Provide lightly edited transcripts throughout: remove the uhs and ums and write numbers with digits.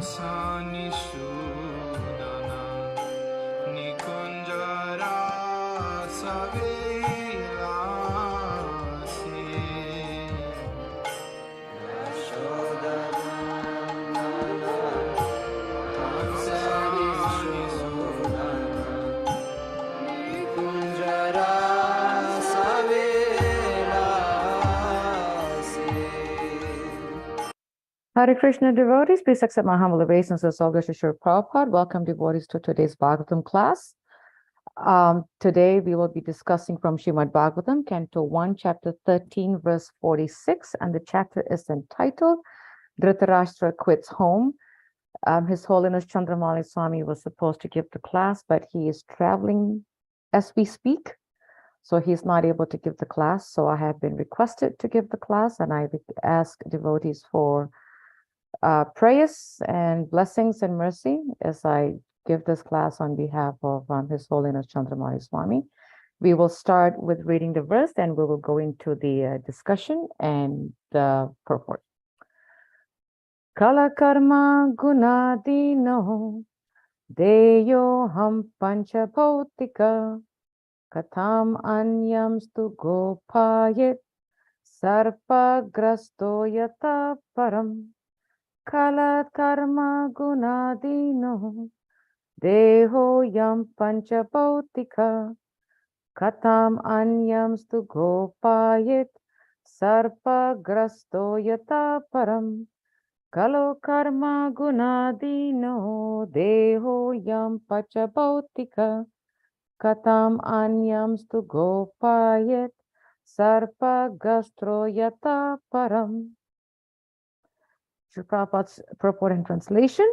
Sani Sudana Nikunjara Savela Se Sani Sudana Nikunjara Savela Se. Hare Krishna devotees, please accept my humble obeisances of Srila Prabhupada. Welcome devotees to today's Bhagavatam class. Today we will be discussing from Srimad Bhagavatam, Canto 1, Chapter 13, verse 46, and the chapter is entitled Dhritarashtra Quits Home. His Holiness Candramauli Swami was supposed to give the class, but he is traveling as we speak, so he's not able to give the class. So I have been requested to give the class, and I ask devotees for prayers and blessings and mercy as I give this class on behalf of His Holiness Candramauli Swami. We will start with reading the verse, and we will go into the discussion and the purport. Kala karma gunadino deyo ham pancha bhautika katham anyam stu gopayet sarpa grasto yata param. Kala karma gunadino deho yam pancha bhautika katam anyam stu gopayet sarpa grasto yata param. Kalo karma gunadino deho yam pancha bhautika katam anyam stu gopayet sarpa gastro yata param. Srila Prabhupada's purport and translation.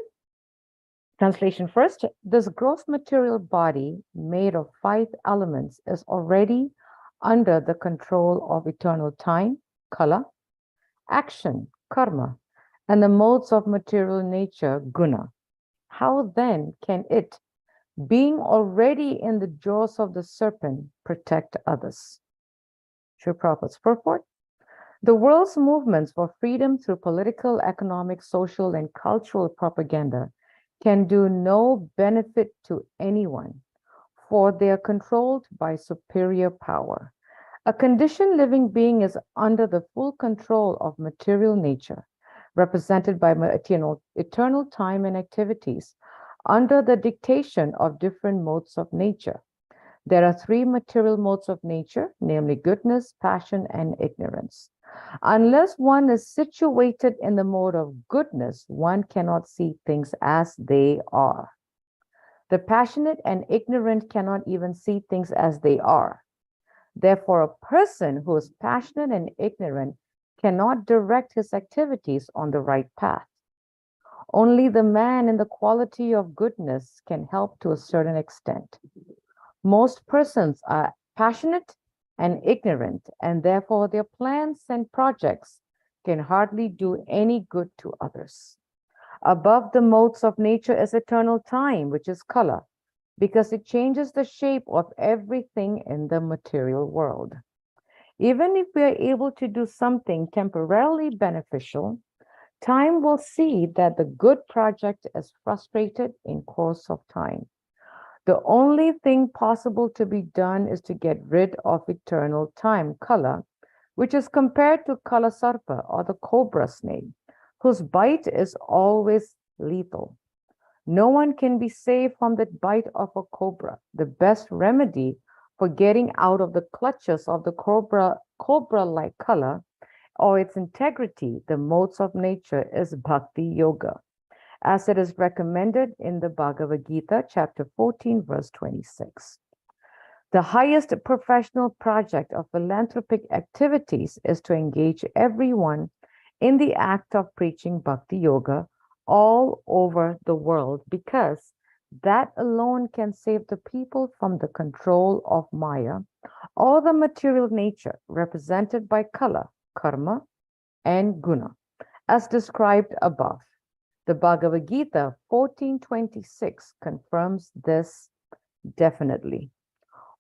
Translation first. This gross material body made of 5 elements is already under the control of eternal time, kala, action, karma, and the modes of material nature, guna. How then can it, being already in the jaws of the serpent, protect others? Srila Prabhupada's purport. The world's movements for freedom through political, economic, social, and cultural propaganda can do no benefit to anyone, for they are controlled by superior power. A conditioned living being is under the full control of material nature, represented by eternal time and activities, under the dictation of different modes of nature. There are 3 material modes of nature, namely goodness, passion, and ignorance. Unless one is situated in the mode of goodness, one cannot see things as they are. The passionate and ignorant cannot even see things as they are. Therefore, a person who is passionate and ignorant cannot direct his activities on the right path. Only the man in the quality of goodness can help to a certain extent. Most persons are passionate and ignorant, and therefore their plans and projects can hardly do any good to others. Above the modes of nature is eternal time, which is kala, because it changes the shape of everything in the material world. Even if we are able to do something temporarily beneficial, time will see that the good project is frustrated in course of time. The only thing possible to be done is to get rid of eternal time, kala, which is compared to kala sarpa, or the cobra snake, whose bite is always lethal. No one can be saved from the bite of a cobra. The best remedy for getting out of the clutches of the cobra-like kala, or its integrity, the modes of nature, is bhakti yoga, as it is recommended in the Bhagavad Gita, chapter 14, verse 26. The highest professional project of philanthropic activities is to engage everyone in the act of preaching bhakti yoga all over the world, because that alone can save the people from the control of Maya, or the material nature represented by kala, karma, and guna, as described above. The Bhagavad Gita 14:26 confirms this definitely.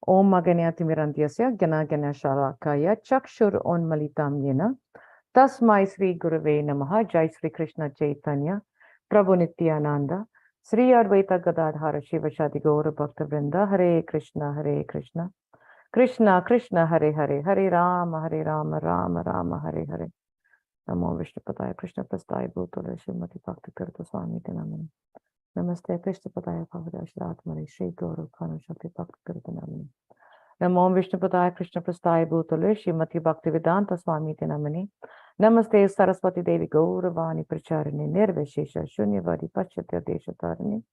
Om Maganayati Mirantyasya Gana Ganashalakaya Chakshur Onmalitam Yena Tasmai Sri Gurave Namaha. Jai Sri Krishna Chaitanya Prabhu Nityananda, Sri Advaita Gadadhara Shiva Shadi Gaura Bhakta Vrinda, Hare Krishna, Hare Krishna, Krishna Krishna, Hare Hare, Hare Rama, Hare Rama, Rama Rama, Hare Hare. Namo Vishnu Padaya Krishna Prasthaya Bhutale Srimati Bhakti Tirtha Swami Tinamani. Namaste Krishna Padaya Bhavadash Atmani Shri Guru Kanu Shakti Bhakti Tirtha Namani. Namo Vishnu Padaya Krishna Prasthaya Bhutale Srimati Bhakti Vedanta Swami Tinamani. Namaste Saraswati Devi Gauravani Pracharini Nirvishesha Shunyavadi Pachatya Deshatarani.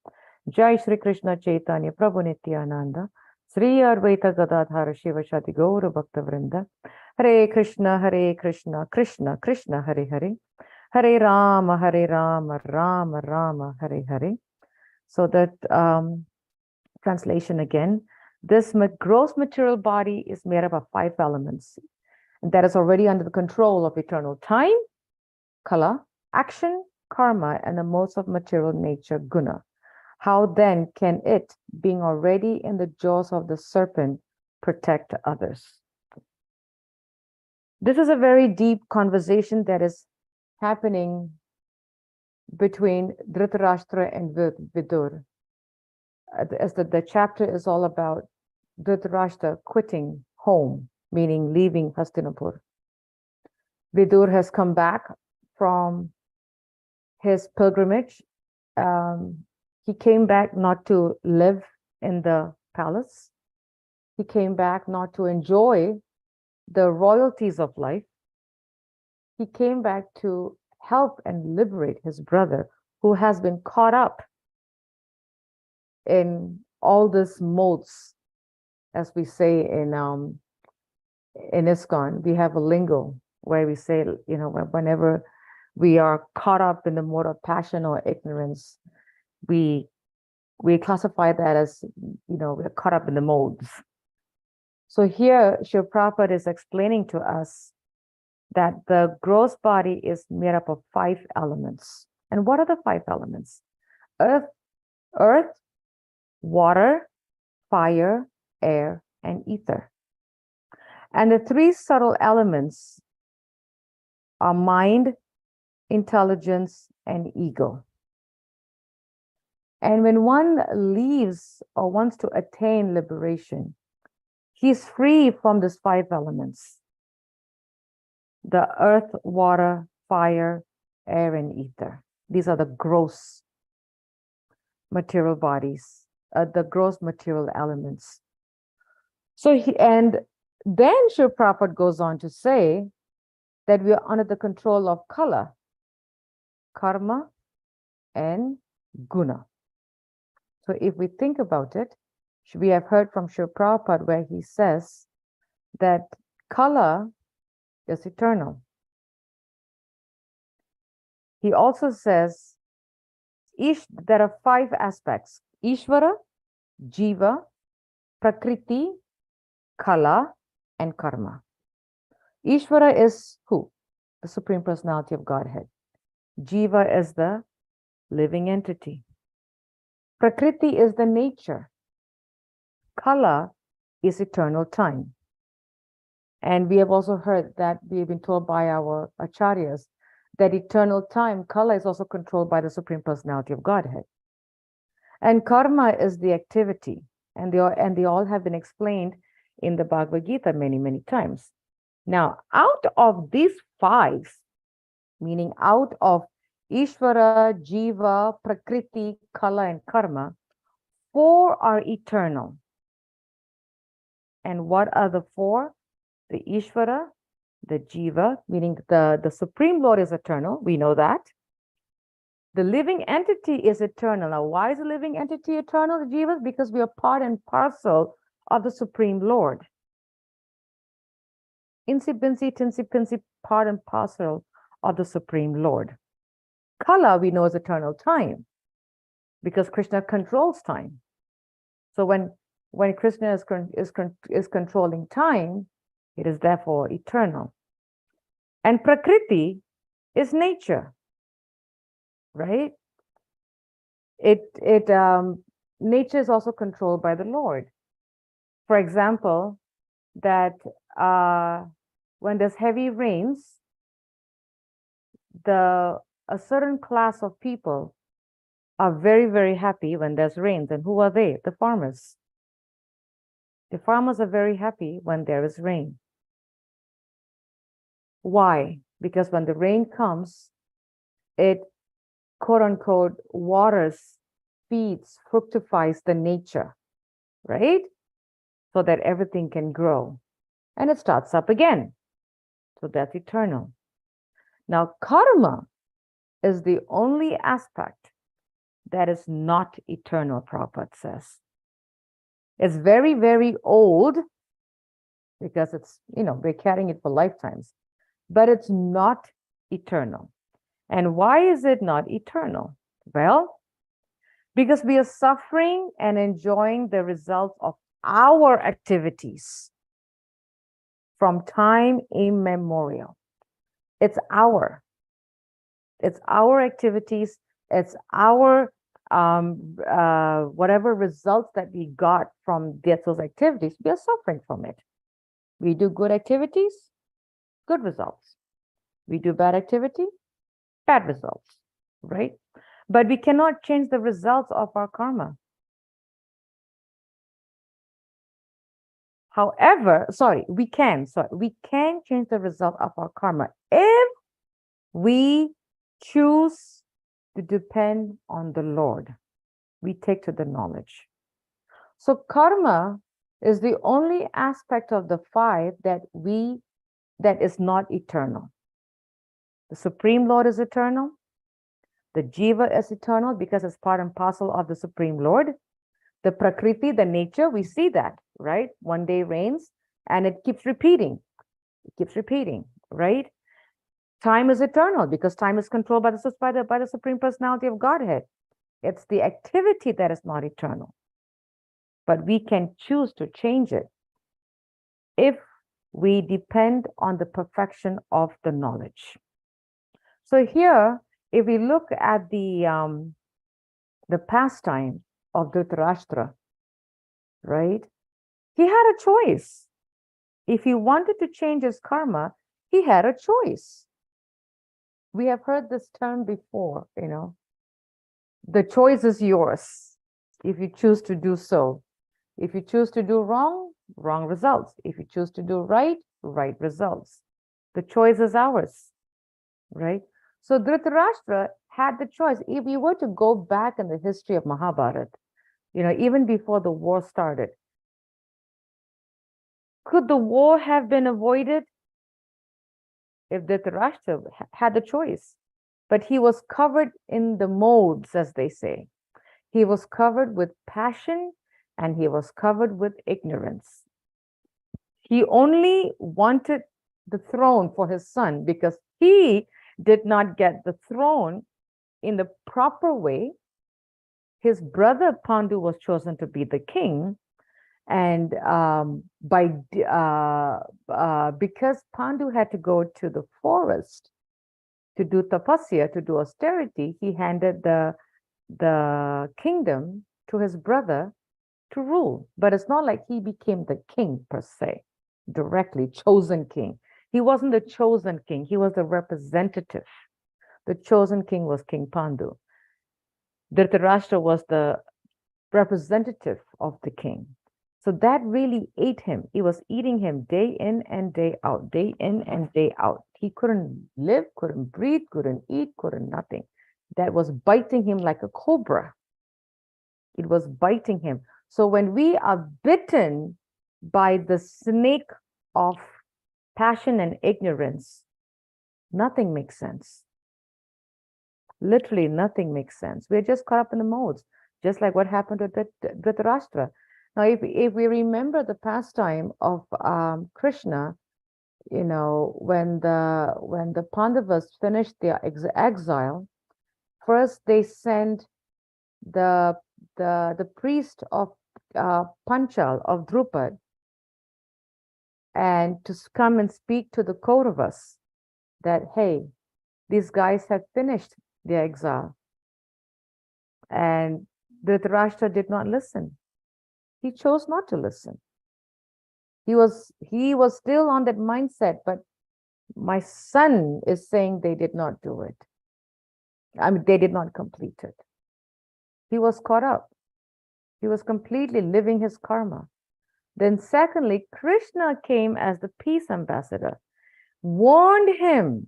Jai Shri Krishna Chaitanya Prabhu Nityananda Sri Advaita Gadadhara Shiva Shadi Gaura Bhakta Vrinda. Hare Krishna, Hare Krishna, Krishna Krishna, Hare Hare, Hare Rama, Hare Rama, Rama Rama, Hare Hare. So that translation again, this gross material body is made up of 5 elements. And that is already under the control of eternal time, kala, action, karma, and the modes of material nature, guna. How then can it, being already in the jaws of the serpent, protect others? This is a very deep conversation that is happening between Dhritarashtra and Vidur. As the chapter is all about Dhritarashtra quitting home, meaning leaving Hastinapur. Vidur has come back from his pilgrimage. He came back not to live in the palace. He came back not to enjoy the royalties of life. He came back to help and liberate his brother who has been caught up in all these modes, as we say in ISKCON. We have a lingo where we say, whenever we are caught up in the mode of passion or ignorance, we classify that as, we're caught up in the modes. So here, Srila Prabhupada is explaining to us that the gross body is made up of 5 elements. And what are the 5 elements? Earth, water, fire, air, and ether. And the 3 subtle elements are mind, intelligence, and ego. And when one leaves or wants to attain liberation, he's free from these 5 elements: the earth, water, fire, air, and ether. These are the gross material bodies, the gross material elements. So and then Srila Prabhupada goes on to say that we are under the control of kala, karma, and guna. So if we think about it, we have heard from Srila Prabhupada where he says that kala is eternal. He also says there are 5 aspects: Ishvara, Jiva, Prakriti, Kala, and Karma. Ishvara is who? The Supreme Personality of Godhead. Jiva is the living entity. Prakriti is the nature. Kala is eternal time. And we have also heard that we have been told by our acharyas that eternal time, kala, is also controlled by the Supreme Personality of Godhead. And karma is the activity, and they all have been explained in the Bhagavad Gita many, many times. Now, out of these 5, meaning out of Ishvara, Jiva, Prakriti, Kala, and Karma, 4 are eternal. And what are the 4? The Ishvara, the Jiva, meaning the Supreme Lord is eternal. We know that. The living entity is eternal. Now, why is the living entity eternal, the Jivas? Because we are part and parcel of the Supreme Lord. Insi Binsi, Tinsi Pinsi, part and parcel of the Supreme Lord. Kala, we know, is eternal time, because Krishna controls time. So when Krishna is controlling time, it is therefore eternal. And Prakriti is nature, right? Nature is also controlled by the Lord. For example, that when there's heavy rains, a certain class of people are very, very happy when there's rains. And who are they? The farmers. The farmers are very happy when there is rain. Why? Because when the rain comes, it quote unquote waters, feeds, fructifies the nature, right? So that everything can grow. And it starts up again. So that's eternal. Now, karma is the only aspect that is not eternal, Prabhupada says. It's very, very old because it's, we're carrying it for lifetimes, but it's not eternal. And why is it not eternal? Well, because we are suffering and enjoying the results of our activities from time immemorial. It's our activities, it's our whatever results that we got from those activities, we are suffering from it. We do good activities, good results. We do bad activity, bad results, right? But we cannot change the results of our karma. However, we can change the result of our karma if we choose to depend on the Lord. We take to the knowledge. So karma is the only aspect of the five that is not eternal. The Supreme Lord is eternal. The Jiva is eternal because it's part and parcel of the Supreme Lord. The Prakriti, the nature, we see that, right? One day rains and it keeps repeating. It keeps repeating, right? Time is eternal because time is controlled by the Supreme Personality of Godhead. It's the activity that is not eternal. But we can choose to change it if we depend on the perfection of the knowledge. So here, if we look at the pastime of Dhritarashtra, right? He had a choice. If he wanted to change his karma, he had a choice. We have heard this term before, the choice is yours if you choose to do so. If you choose to do wrong, wrong results. If you choose to do right, right results. The choice is ours, right? So Dhritarashtra had the choice. If you were to go back in the history of Mahabharata, even before the war started, could the war have been avoided if Dhritarashtra had the choice? But he was covered in the modes, as they say. He was covered with passion and he was covered with ignorance. He only wanted the throne for his son because he did not get the throne in the proper way. His brother Pandu was chosen to be the king, and because Pandu had to go to the forest to do tapasya, to do austerity, he handed the kingdom to his brother to rule. But it's not like he became the king per se, directly chosen king. He wasn't the chosen king. He was the representative. The chosen king was King Pandu. Dhritarashtra was the representative of the king. So that really ate him. It was eating him day in and day out, day in and day out. He couldn't live, couldn't breathe, couldn't eat, couldn't nothing. That was biting him like a cobra. It was biting him. So when we are bitten by the snake of passion and ignorance, nothing makes sense. Literally nothing makes sense. We're just caught up in the modes, just like what happened to Dhritarashtra. Now, if we remember the pastime of Krishna, when the Pandavas finished their exile, first they sent the priest of Panchal of Drupad and to come and speak to the Kauravas that, hey, these guys have finished their exile. And Dhritarashtra did not listen. He chose not to listen. He was still on that mindset, but my son is saying they did not do it. I mean, they did not complete it. He was caught up. He was completely living his karma. Then secondly, Krishna came as the peace ambassador, warned him,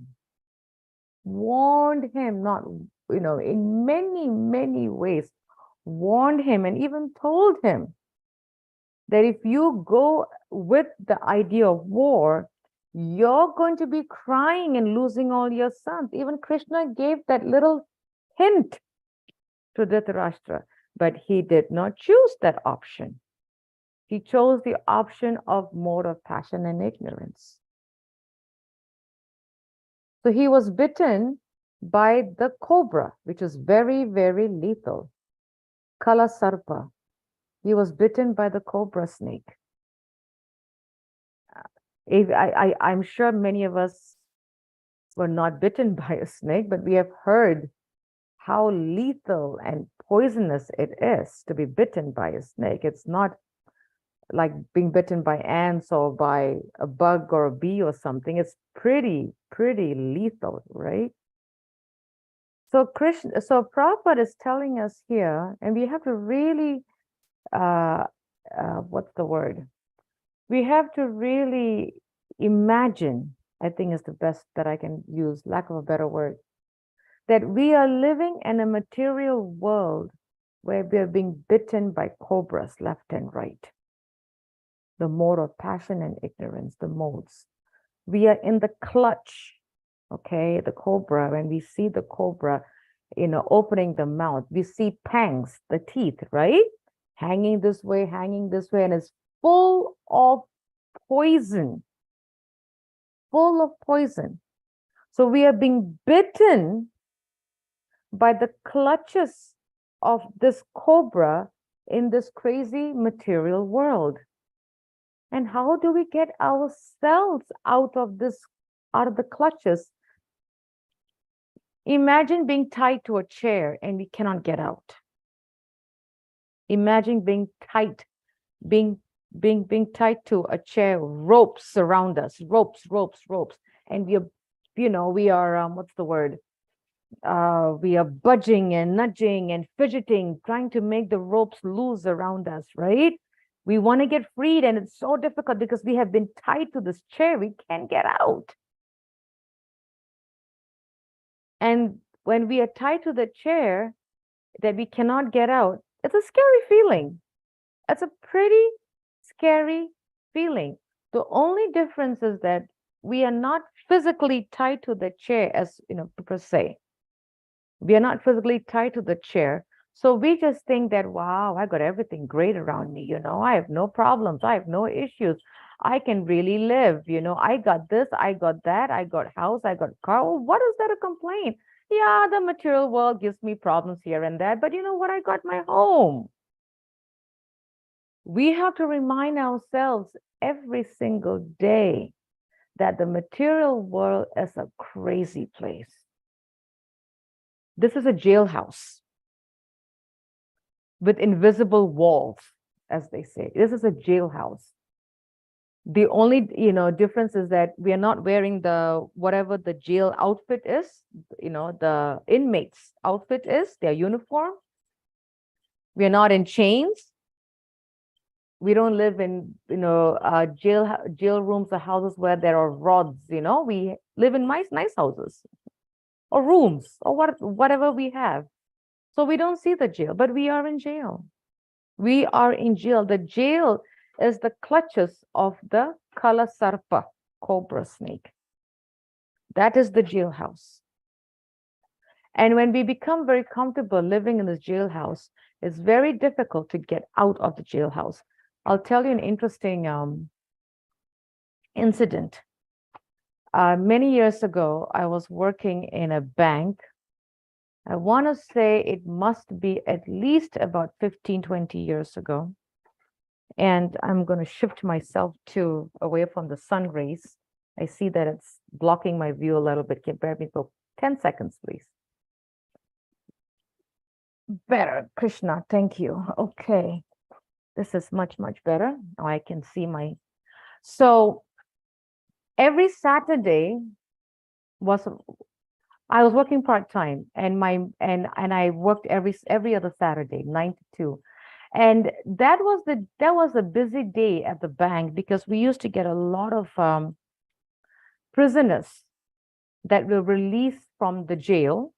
not, in many, many ways, warned him and even told him that if you go with the idea of war, you're going to be crying and losing all your sons. Even Krishna gave that little hint to Dhritarashtra, but he did not choose that option. He chose the option of mode of passion and ignorance. So he was bitten by the cobra, which is very, very lethal. Kala Sarpa. He was bitten by the cobra snake. I'm sure many of us were not bitten by a snake, but we have heard how lethal and poisonous it is to be bitten by a snake. It's not like being bitten by ants or by a bug or a bee or something. It's pretty lethal, right? So Prabhupada is telling us here, and we have to really, what's the word? We have to really imagine, I think is the best that I can use, lack of a better word, that we are living in a material world where we are being bitten by cobras left and right. The mode of passion and ignorance, the modes. We are in the clutch, okay, the cobra. When we see the cobra, opening the mouth, we see pangs, the teeth, right? Hanging this way, and it's full of poison. Full of poison. So we are being bitten by the clutches of this cobra in this crazy material world. And how do we get ourselves out of the clutches? Imagine being tied to a chair and we cannot get out. Imagine being tied to a chair, ropes surround us, ropes, and we are what's the word? We are budging and nudging and fidgeting, trying to make the ropes loose around us, right? We want to get freed, and it's so difficult because we have been tied to this chair. We can't get out. And when we are tied to the chair that we cannot get out, it's a scary feeling. It's a pretty scary feeling. The only difference is that we are not physically tied to the chair, as per se. We are not physically tied to the chair. So we just think that, wow, I got everything great around me. I have no problems. I have no issues. I can really live. I got this, I got that, I got house, I got car. Well, what is there to complain? Yeah, the material world gives me problems here and there, but you know what? I got my home. We have to remind ourselves every single day that the material world is a crazy place. This is a jailhouse with invisible walls, as they say. This is a jailhouse. The only difference is that we are not wearing whatever the jail outfit is, the inmates outfit is, their uniform. We are not in chains. We don't live in jail rooms or houses where there are rods. We live in nice houses or rooms or whatever we have. So we don't see the jail, but we are in jail. We are in jail. The jail is the clutches of the Kala Sarpa, cobra snake. That is the jailhouse. And when we become very comfortable living in this jailhouse, it's very difficult to get out of the jailhouse. I'll tell you an interesting incident. Many years ago, I was working in a bank. I want to say it must be at least about 15, 20 years ago. And I'm going to shift myself away from the sun rays. I see that it's blocking my view a little bit. Can bear me for 10 seconds, please. Better, Krishna, thank you. Okay, this is much better. Now I can see so every Saturday was I was working part-time, and I worked every other Saturday, 9 to 2. And that was a busy day at the bank because we used to get a lot of prisoners that were released from the jail,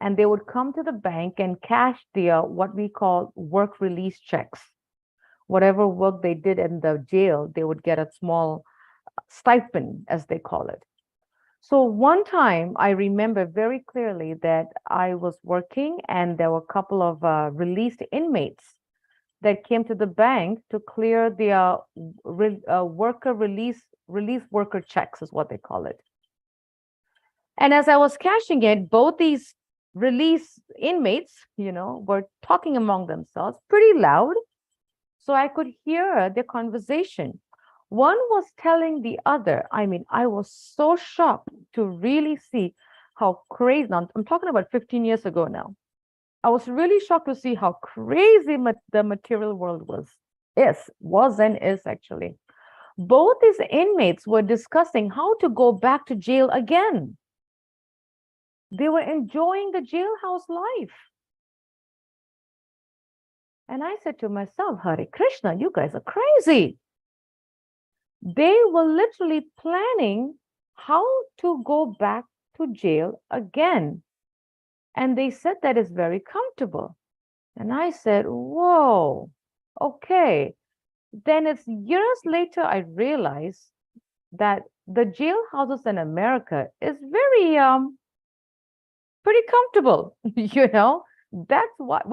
and they would come to the bank and cash their what we call work release checks. Whatever work they did in the jail, they would get a small stipend, as they call it. So one time I remember very clearly that I was working and there were a couple of released inmates that came to the bank to clear their worker release worker checks, is what they call it. And as I was cashing it, both these release inmates, were talking among themselves pretty loud. So I could hear their conversation. One was telling the other, I mean, I was so shocked to really see how crazy, now I'm talking about 15 years ago now. I was really shocked to see how crazy the material world was and is actually. Both these inmates were discussing how to go back to jail again. They were enjoying the jailhouse life. And I said to myself, Hare Krishna, you guys are crazy. They were literally planning how to go back to jail again. And they said that is very comfortable. And I said, whoa, okay. Then it's years later, I realized that the jailhouses in America is very pretty comfortable. That's what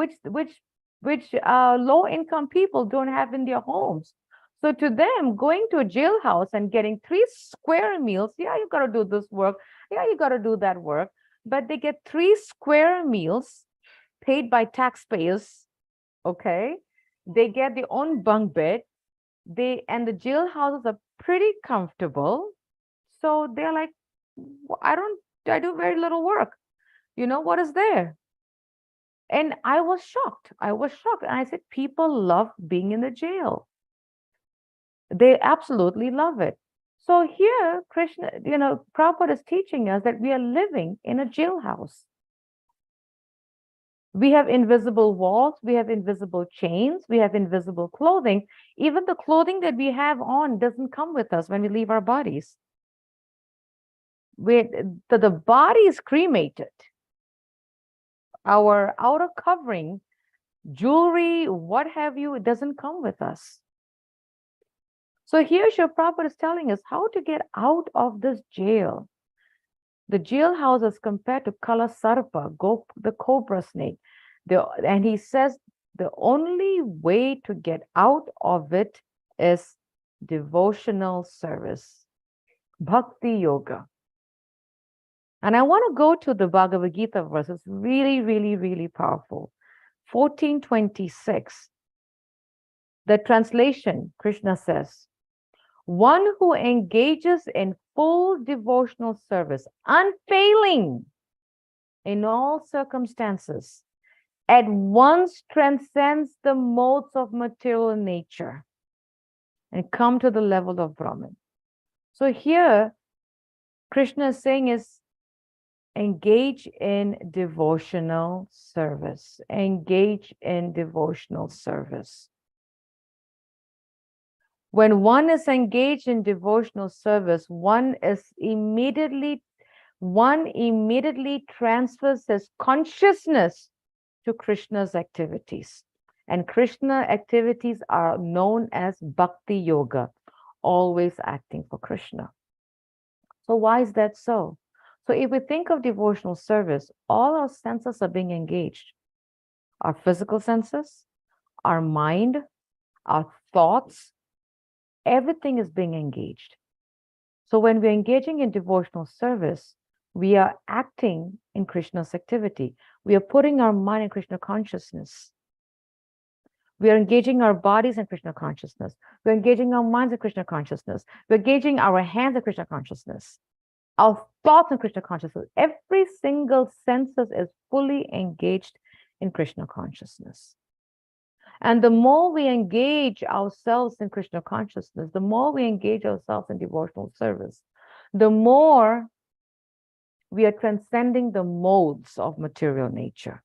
which low income people don't have in their homes. So to them, going to a jailhouse and getting 3 square meals, yeah, you got to do this work, yeah, you got to do that work, but they get 3 square meals paid by taxpayers. Okay, they get their own bunk bed. And the jailhouses are pretty comfortable. So they're like, I do very little work. What is there? And I was shocked. And I said, people love being in the jail. They absolutely love it. So here, Krishna, Prabhupada is teaching us that we are living in a jailhouse. We have invisible walls, we have invisible chains, we have invisible clothing. Even the clothing that we have on doesn't come with us when we leave our bodies. The body is cremated. Our outer covering, jewelry, what have you, it doesn't come with us. So here Srila Prabhupada is telling us how to get out of this jail. The jailhouse is compared to Kala Sarpa, the cobra snake. And he says the only way to get out of it is devotional service, bhakti yoga. And I want to go to the Bhagavad Gita verse. It's really, really, really powerful. 14:26. The translation, Krishna says, one who engages in full devotional service, unfailing in all circumstances, at once transcends the modes of material nature and come to the level of Brahman. So here, Krishna is saying is engage in devotional service. Engage in devotional service. When one is engaged in devotional service, one immediately transfers his consciousness to Krishna's activities. And Krishna activities are known as bhakti yoga, always acting for Krishna. So why is that so? So if we think of devotional service, all our senses are being engaged. Our physical senses, our mind, our thoughts, everything is being engaged. So when we're engaging in devotional service, we are acting in Krishna's activity. We are putting our mind in Krishna consciousness. We are engaging our bodies in Krishna consciousness. We're engaging our minds in Krishna consciousness. We're engaging our hands in Krishna consciousness. Our thoughts in Krishna consciousness. Every single senses is fully engaged in Krishna consciousness. And the more we engage ourselves in Krishna consciousness, the more we engage ourselves in devotional service, the more We are transcending the modes of material nature.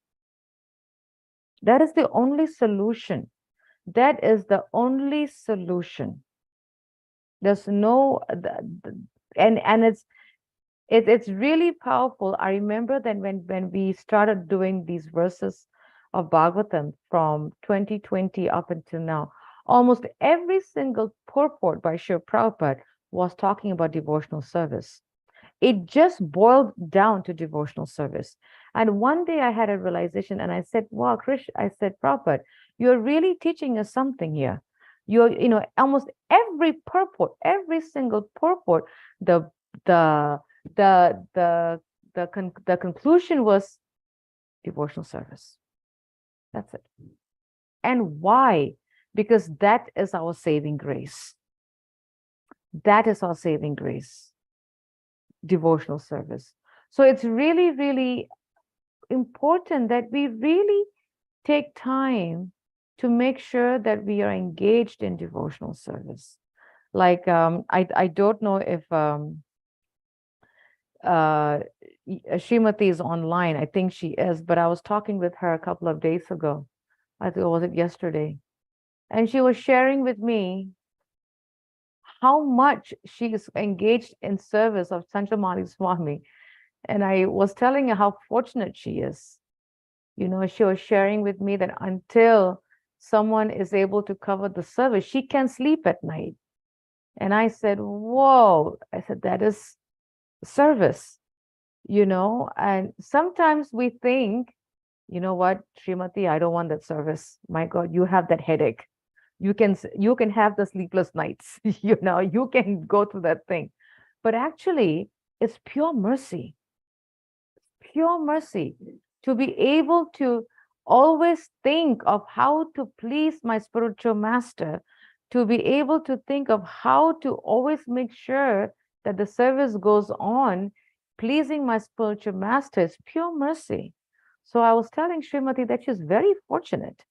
That is the only solution. That is the only solution. There's no, and it's really powerful. I remember that when we started doing these verses of Bhagavatam from 2020 up until now, almost every single purport by Srila Prabhupada was talking about devotional service. It just boiled down to devotional service. And one day I had a realization and I said, wow, Krish, I said, Prabhupada, you're really teaching us something here. Almost every purport, every single purport, the the the the the conclusion was devotional service. That's it. And why? Because that is our saving grace. That is our saving grace. Devotional service. So it's really, really important that we really take time to make sure that we are engaged in devotional service. Like I don't know if Srimati is online. I think she is, but I was talking with her a couple of days ago. I think, was it yesterday? And she was sharing with me how much she is engaged in service of Candramauli Swami. And I was telling her how fortunate she is. She was sharing with me that until someone is able to cover the service, she can sleep at night. And I said, whoa, I said, that is service, and sometimes we think, you know what, Srimati, I don't want that service. My God, you have that headache. You can have the sleepless nights, you can go through that thing. But actually, it's pure mercy to be able to always think of how to please my spiritual master, to be able to think of how to always make sure that the service goes on pleasing my spiritual master is pure mercy. So I was telling Srimati that she's very fortunate.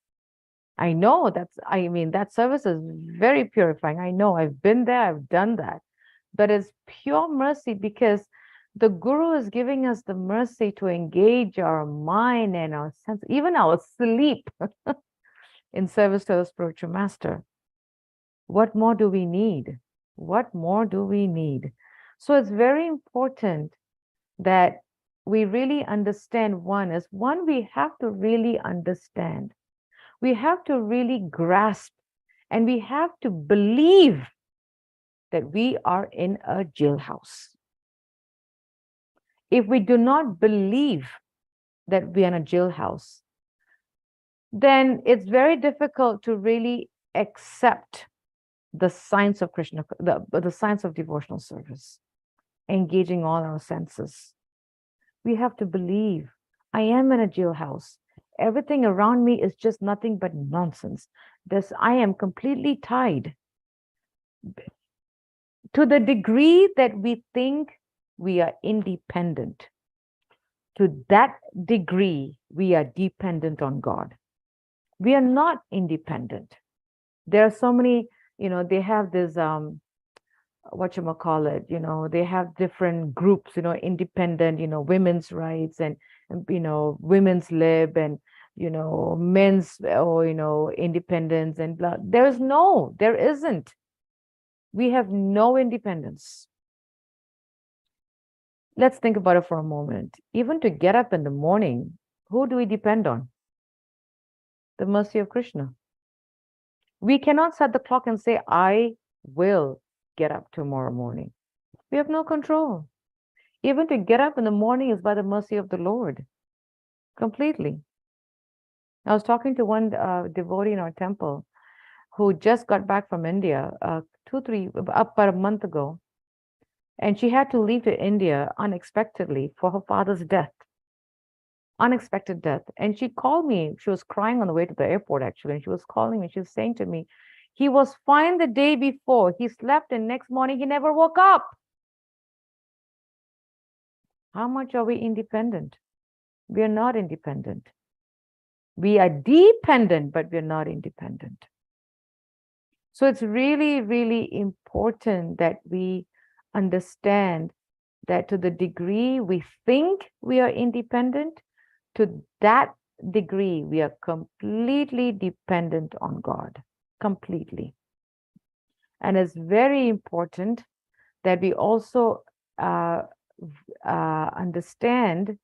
I know that service is very purifying. I know, I've been there, I've done that. But it's pure mercy because the Guru is giving us the mercy to engage our mind and our sense, even our sleep in service to the spiritual master. What more do we need? What more do we need? So it's very important that we really understand. We have to really understand. We have to really grasp, and we have to believe that we are in a jailhouse. If we do not believe that we are in a jailhouse, then it's very difficult to really accept the science of Krishna, the science of devotional service, engaging all our senses. We have to believe, I am in a jailhouse. Everything around me is just nothing but nonsense. I am completely tied. To the degree that we think we are independent, to that degree, we are dependent on God. We are not independent. There are so many, they have this, they have different groups, independent, women's rights and women's lib and, men's, independence and blah. There isn't. We have no independence. Let's think about it for a moment. Even to get up in the morning, who do we depend on? The mercy of Krishna. We cannot set the clock and say, I will get up tomorrow morning. We have no control. Even to get up in the morning is by the mercy of the Lord. Completely. I was talking to one devotee in our temple who just got back from India about a month ago. And she had to leave to India unexpectedly for her father's death. Unexpected death. And she called me. She was crying on the way to the airport, actually. And she was calling me. She was saying to me, he was fine the day before. He slept, and next morning he never woke up. How much are we independent? We are not independent. We are dependent, but we're not independent. So it's really, really important that we understand that to the degree we think we are independent, to that degree we are completely dependent on God, completely. And it's very important that we also understand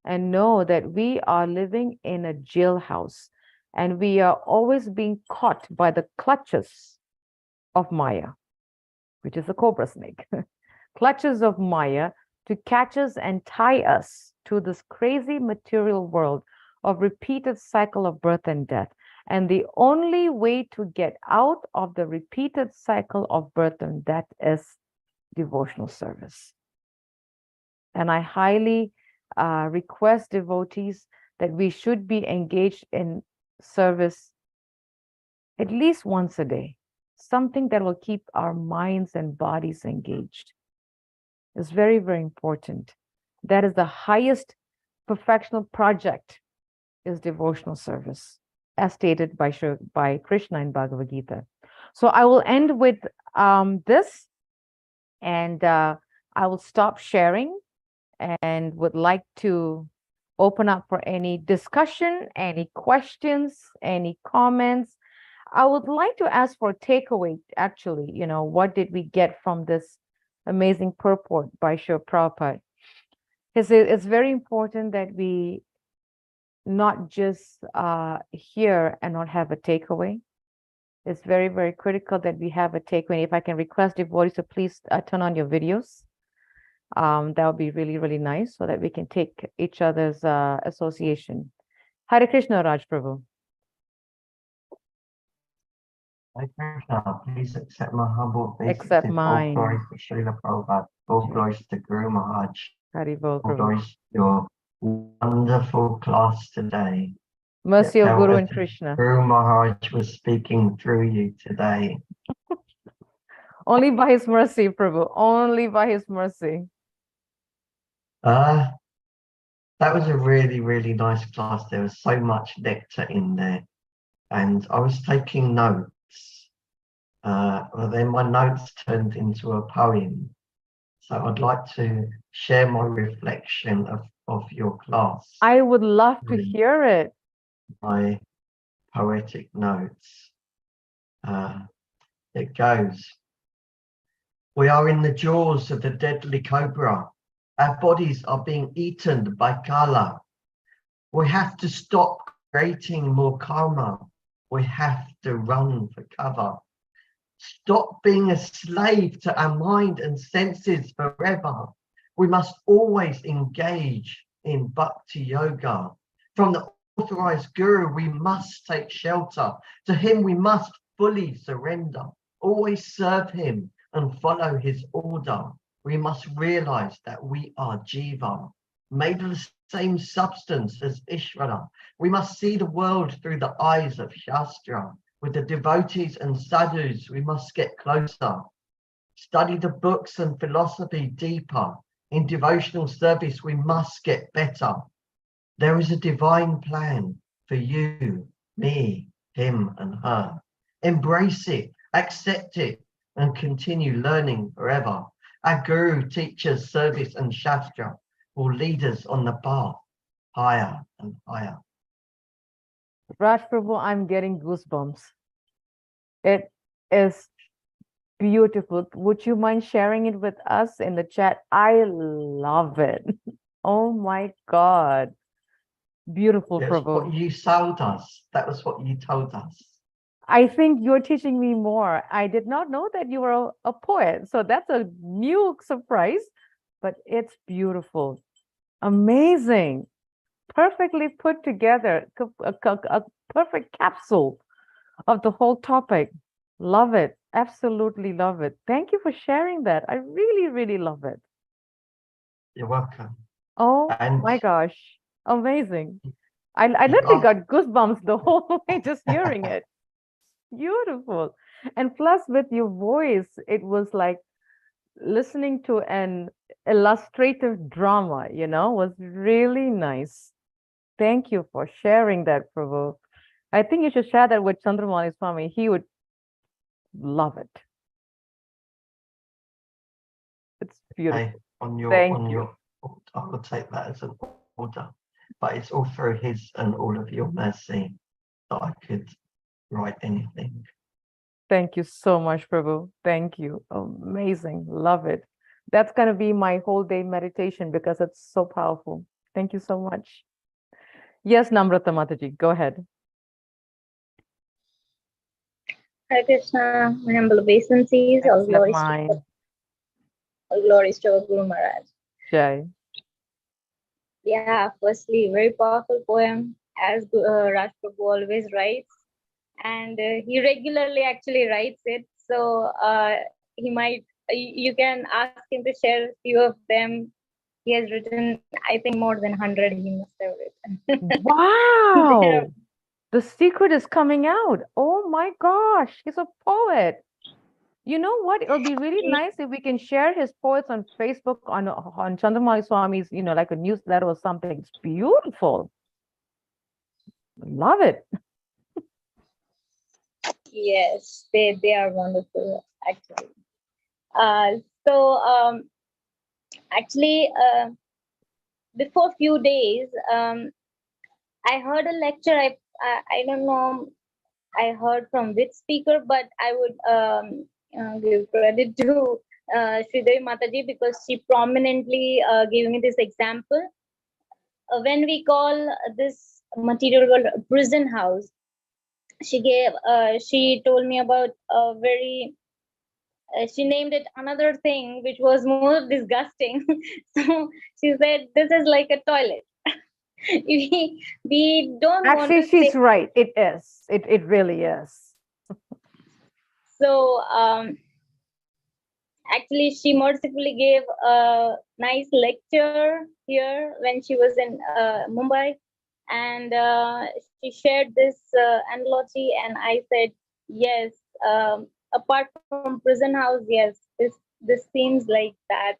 and know that we are living in a jailhouse and we are always being caught by the clutches of Maya, which is a cobra snake, clutches of Maya to catch us and tie us to this crazy material world of repeated cycle of birth and death. And the only way to get out of the repeated cycle of birth and death is devotional service. And I highly request devotees that we should be engaged in service at least once a day, something that will keep our minds and bodies engaged. It's very, very important. That is the highest perfectional project, is devotional service, as stated by Krishna in Bhagavad Gita. So I will end with this, and I will stop sharing and would like to open up for any discussion, any questions, any comments. I would like to ask for a takeaway, actually, what did we get from this amazing purport by Srila Prabhupada? Because it's very important that we not just hear and not have a takeaway. It's very, very critical that we have a takeaway. If I can request devotees to please turn on your videos. That would be really, really nice so that we can take each other's association. Hare Krishna, Raj Prabhu. Hare Krishna, please accept my humble obeisances. Accept All mine. glories to Srila Prabhupada. All glories to Guru Maharaj. Haribol, All Prabhu. glories to your wonderful class today. Mercy It of felt Guru as and if Krishna. Guru Maharaj was speaking through you today. Only by his mercy, Prabhu. Only by his mercy. That was a really, really nice class. There was so much nectar in there. And I was taking notes. Well, then my notes turned into a poem. So I'd like to share my reflection of your class. I would love to hear it. My poetic notes. It goes. We are in the jaws of the deadly cobra. Our bodies are being eaten by Kala. We have to stop creating more karma. We have to run for cover. Stop being a slave to our mind and senses forever. We must always engage in bhakti yoga. From the authorized guru, we must take shelter. To him, we must fully surrender. Always serve him and follow his order. We must realize that we are Jiva, made of the same substance as Ishvara. We must see the world through the eyes of Shastra. With the devotees and sadhus, we must get closer. Study the books and philosophy deeper. In devotional service, we must get better. There is a divine plan for you, me, him, and her. Embrace it, accept it, and continue learning forever. Our guru, teachers, service, and shastra will lead us on the path higher and higher. Raj Prabhu, I'm getting goosebumps. It is beautiful. Would you mind sharing it with us in the chat? I love it. Oh my God. Beautiful, That's Prabhu. what you sold us. That was what you told us. I think you're teaching me more. I did not know that you were a poet. So that's a new surprise, but it's beautiful. Amazing. Perfectly put together. A perfect capsule of the whole topic. Love it. Absolutely love it. Thank you for sharing that. I really, really love it. You're welcome. Oh And my gosh. Amazing. I literally got goosebumps the whole way just hearing it. Beautiful. And plus with your voice, it was like listening to an illustrative drama, was really nice. Thank you for sharing that, Prabhu. I think you should share that with Candramauli Swami. He would love it. It's beautiful. Hey, on your Thank on you. your. I will take that as an order, but it's all through His and all of your mercy that I could write anything. Thank you so much, Prabhu. Thank you. Amazing. Love it. That's going to be my whole day meditation because it's so powerful. Thank you so much. Yes, Namrata Mataji, go ahead. Hare Krishna, my humble obeisances, all Excellent glories to mind. all glories to our Guru Maharaj. Jai. Yeah, firstly, very powerful poem, as Raj Prabhu always writes, and he regularly actually writes it. So he might, you can ask him to share a few of them. He has written, I think, more than 100. He must have written. There Wow. The secret is coming out. Oh my gosh. He's a poet. You know what? It'll be really nice if we can share his poets on Facebook on Chandramauli Swami's, like a newsletter or something. It's beautiful. Love it. Yes, they are wonderful actually. So actually, before few days, I heard a lecture. I don't know. I heard from which speaker, but I would give credit to Sridevi Mataji because she prominently gave me this example. When we call this material world a prison house, she told me about a very she named it another thing which was more disgusting. So she said this is like a toilet. We don't want Actually, to say. she's right. It is. It really is. So actually she mercifully gave a nice lecture here when she was in Mumbai, and she shared this analogy, and I said yes, apart from prison house, yes, this seems like that.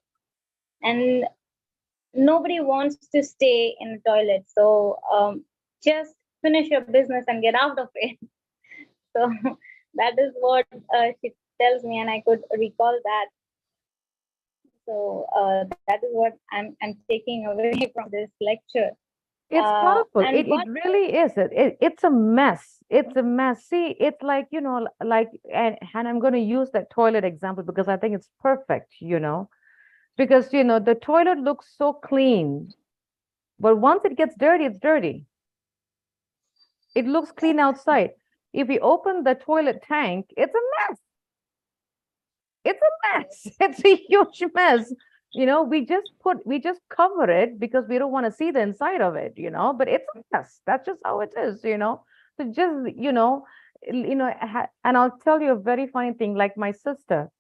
And nobody wants to stay in the toilet, so just finish your business and get out of it. So that is what she tells me, and I could recall that. So that is what I'm taking away from this lecture. It's powerful. And It one, really is. It's a mess. It's a mess. See, it's like, like, and I'm going to use that toilet example because I think it's perfect, because, the toilet looks so clean, but once it gets dirty, it's dirty. It looks clean outside. If you open the toilet tank, it's a mess. It's a mess. It's a huge mess. We just cover it because we don't want to see the inside of it, but it's a mess. That's just how it is. So just, and I'll tell you a very funny thing, like my sister,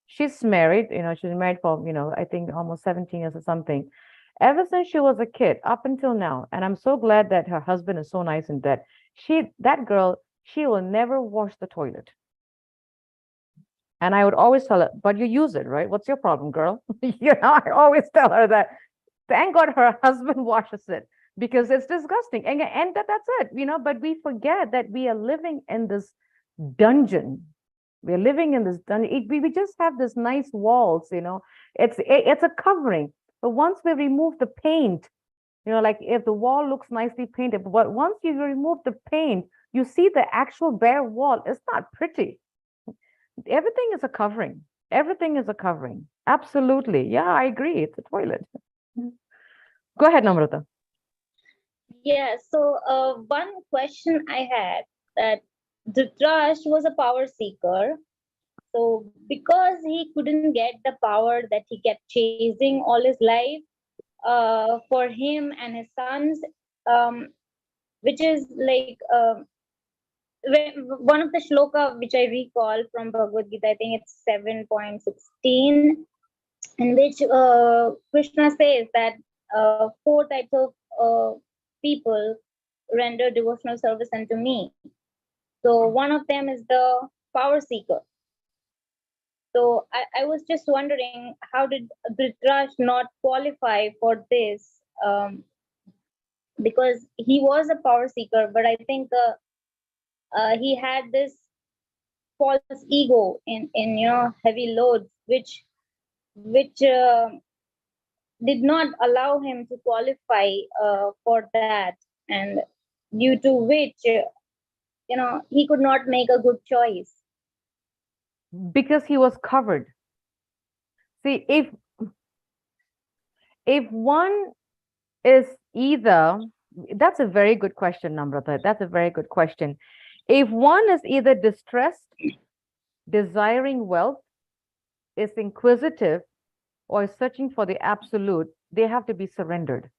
she's married, she's married for, I think almost 17 years or something. Ever since she was a kid, up until now, and I'm so glad that her husband is so nice and that girl, she will never wash the toilet. And I would always tell her, but you use it, right? What's your problem, girl? I always tell her that. Thank God her husband washes it because it's disgusting. And that's it, but we forget that we are living in this dungeon. We're living in this dungeon. We just have this nice walls, it's a covering. But once we remove the paint, like if the wall looks nicely painted, but once you remove the paint, you see the actual bare wall. It's not pretty. Everything is a covering. Everything is a covering. Absolutely. Yeah, I agree. It's a toilet. Go ahead, Namrata. yeah. So one question I had, that Dhritarashtra was a power seeker. So because he couldn't get the power that he kept chasing all his life, for him and his sons, um, which is like one of the shloka which I recall from Bhagavad Gita, I think it's 7.16, in which Krishna says that four types of people render devotional service unto me. So one of them is the power seeker. So I was just wondering, how did Dhritarashtra not qualify for this? Because he was a power seeker, but I think he had this false ego in heavy loads, which did not allow him to qualify for that, and due to which he could not make a good choice. Because he was covered. See, if one is either, that's a very good question, Namrata. That's a very good question. If one is either distressed, desiring wealth, is inquisitive, or is searching for the absolute, they have to be surrendered.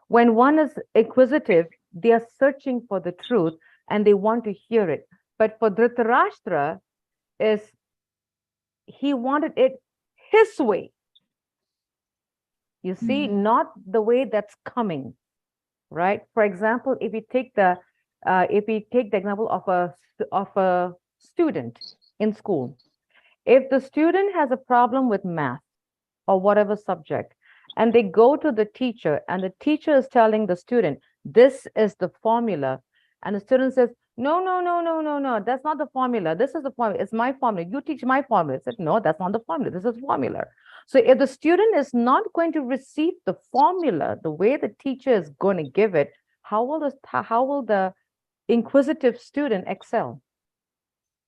When one is inquisitive, they are searching for the truth and they want to hear it. But for Dhritarashtra, he wanted it his way. You see, not the way that's coming, right? For example, if we take the example of a student in school, if the student has a problem with math or whatever subject, and they go to the teacher, and the teacher is telling the student, this is the formula, and the student says, no, no, no, no, no, no, that's not the formula. This is the formula. It's my formula. You teach my formula. I said, no, that's not the formula. This is formula. So if the student is not going to receive the formula the way the teacher is going to give it, how will the inquisitive student excel?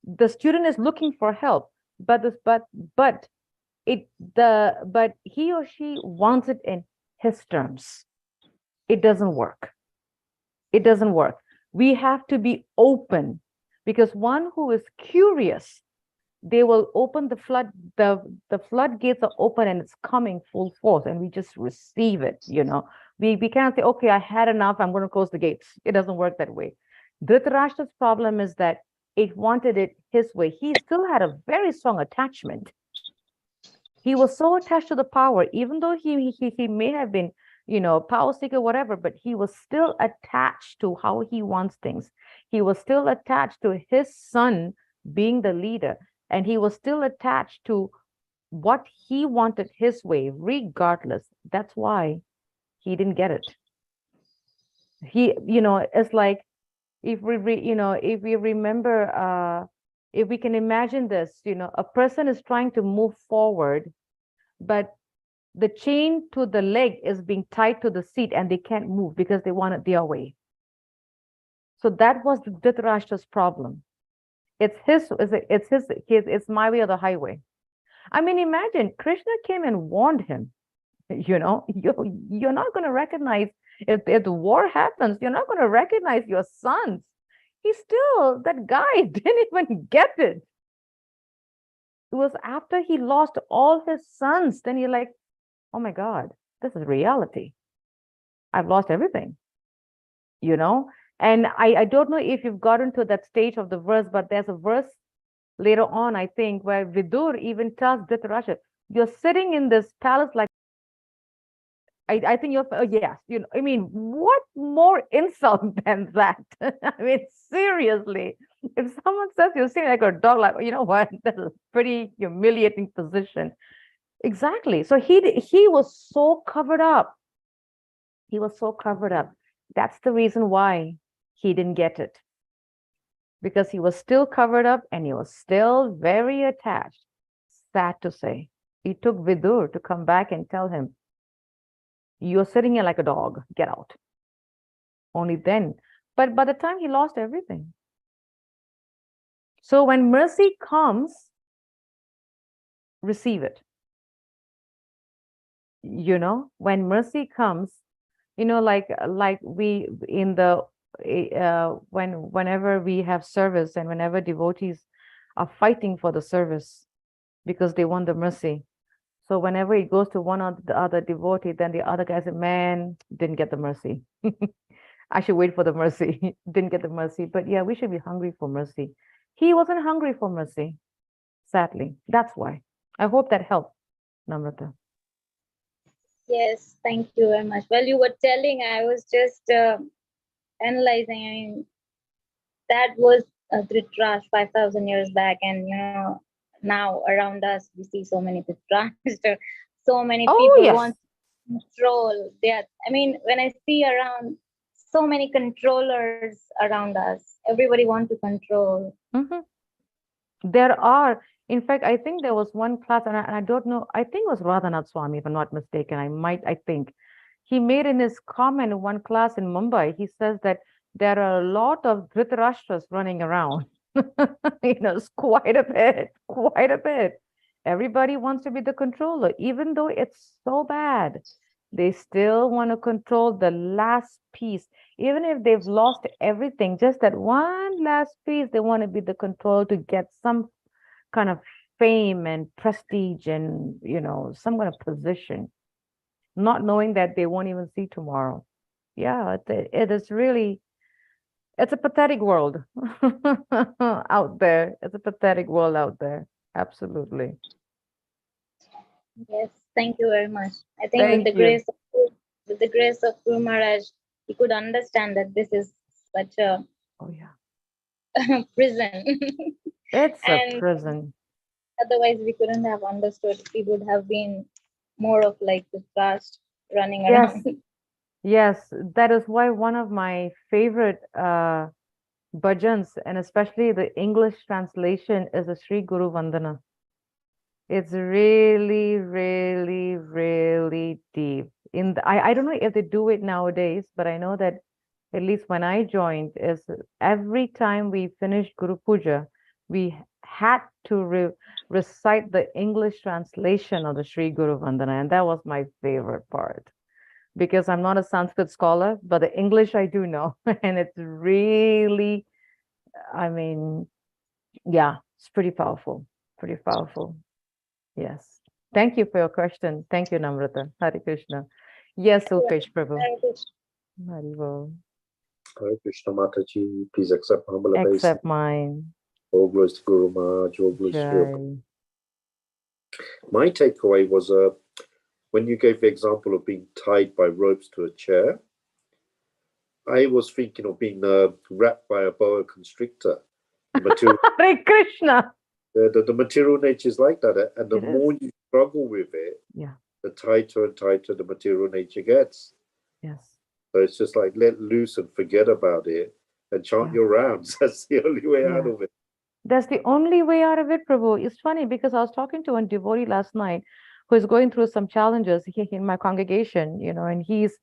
The student is looking for help, but he or she wants it in his terms. It doesn't work. It doesn't work. We have to be open, because one who is curious, they will open the floodgates are open and it's coming full force, and we just receive it. We can't say, okay, I had enough, I'm going to close the gates. It doesn't work that way. Dhritarashtra's problem is that it wanted it his way. He still had a very strong attachment. He was so attached to the power, even though he may have been, power seeker, whatever, but he was still attached to how he wants things. He was still attached to his son being the leader, and he was still attached to what he wanted his way, regardless. That's why he didn't get it. It's like, if we remember, if we can imagine this, a person is trying to move forward, but the chain to the leg is being tied to the seat and they can't move because they want it their way. So that was Dhritarashtra's problem. It's my way or the highway. I mean, imagine Krishna came and warned him, you're not going to recognize, if the war happens, you're not going to recognize your sons. That guy didn't even get it. It was after he lost all his sons, then you're like, oh my God, this is reality. I've lost everything, And I don't know if you've gotten to that stage of the verse, but there's a verse later on, I think, where Vidur even tells Dhritarashtra, you're sitting in this palace like, I think yes, I mean, what more insult than that? I mean, seriously, if someone says you're sitting like a dog, like, you know what, that's a pretty humiliating position. Exactly. So he was so covered up. He was so covered up. That's the reason why he didn't get it. Because he was still covered up and he was still very attached. Sad to say. It took Vidur to come back and tell him, you're sitting here like a dog, get out. Only then. But by the time he lost everything. So when mercy comes, receive it. When mercy comes, like we in the whenever we have service and whenever devotees are fighting for the service because they want the mercy. So whenever it goes to one or the other devotee, then the other guy said, man, didn't get the mercy. I should wait for the mercy. Didn't get the mercy. But yeah, we should be hungry for mercy. He wasn't hungry for mercy, sadly. That's why. I hope that helped, Namrata. Yes, thank you very much. Well, you were telling, I was just analyzing. I mean, that was Dhritarashtra 5,000 years back, and now around us we see so many Dhritarashtra, so many people want to control. I mean, when I see around so many controllers around us, everybody wants to control. There are, In fact, I think there was one class, and I don't know, I think it was Radhanath Swami, if I'm not mistaken. I think. He made in his comment in one class in Mumbai, he says that there are a lot of Dhritarashtra's running around. It's quite a bit, quite a bit. Everybody wants to be the controller, even though it's so bad. They still want to control the last piece. Even if they've lost everything, just that one last piece, they want to be the controller to get some kind of fame and prestige and, some kind of position, not knowing that they won't even see tomorrow. Yeah, it is really, it's a pathetic world out there. It's a pathetic world out there. Absolutely. Yes, thank you very much. I think Thank with you. the grace of Guru Maharaj, he could understand that this is such a Oh, yeah. prison. It's a And prison. otherwise we couldn't have understood. We would have been more of like the trust running Yes. around. Yes, that is why one of my favorite bhajans, and especially the English translation, is the Sri Guru Vandana. It's really, really, really deep. I don't know if they do it nowadays, but I know that at least when I joined, is every time we finished Guru Puja, we had to recite the English translation of the Sri Guru Vandana, and that was my favorite part. Because I'm not a Sanskrit scholar, but the English I do know. And it's really, I mean, yeah, it's pretty powerful. Pretty powerful. Yes. Thank you for your question. Thank you, Namrata. Hare Krishna. Yes, Upesh Prabhu. Haribol. Hare Krishna Mataji, please accept humble obeisance. Accept mine. All glories to Guru Maharaj, all glories to Guru. Jai. My takeaway was when you gave the example of being tied by ropes to a chair, I was thinking of being wrapped by a boa constrictor. The material, Hare Krishna. the material nature is like that, and the It is. more you struggle with it, Yeah. the tighter and tighter the material nature gets. Yes. So it's just like let loose and forget about it and chant Yeah. your rounds. That's the only way Yeah. out of it. That's the only way out of it, Prabhu. It's funny because I was talking to a devotee last night who is going through some challenges in my congregation, and he's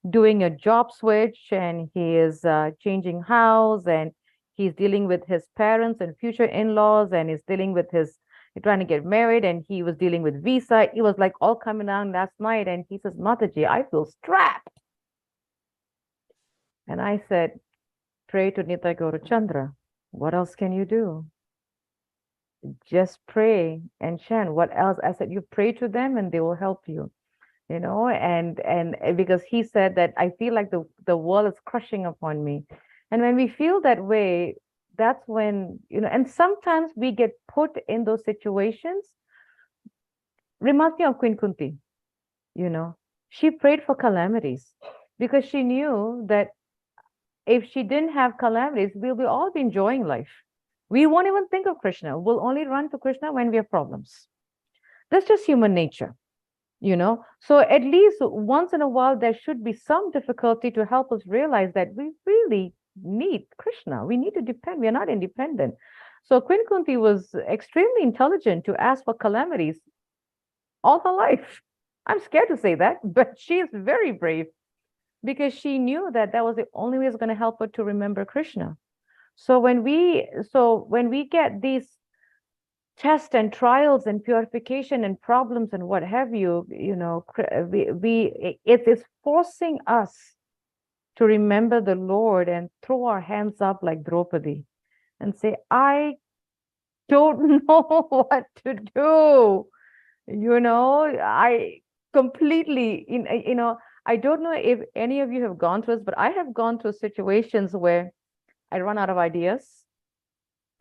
doing a job switch and he is changing house and he's dealing with his parents and future in-laws and he's dealing with he's trying to get married and he was dealing with visa. It was like all coming down last night and he says, Mataji, I feel strapped. And I said, pray to Nitai Gaura Chandra. What else can you do? Just pray and chant. What else? I said, you pray to them and they will help you, and because he said that I feel like the world is crushing upon me. And when we feel that way, that's when, and sometimes we get put in those situations. Reminds me of Queen Kunti, she prayed for calamities because she knew that if she didn't have calamities, we'll all be enjoying life. We won't even think of Krishna. We'll only run to Krishna when we have problems. That's just human nature, So at least once in a while, there should be some difficulty to help us realize that we really need Krishna. We need to depend. We are not independent. So Queen Kunti was extremely intelligent to ask for calamities all her life. I'm scared to say that, but she is very brave because she knew that that was the only way it's going to help her to remember Krishna. So when we get these tests and trials and purification and problems and what have you, it's forcing us to remember the Lord and throw our hands up like Draupadi and say, I don't know what to do. I completely, I don't know if any of you have gone through this, but I have gone through situations where I run out of ideas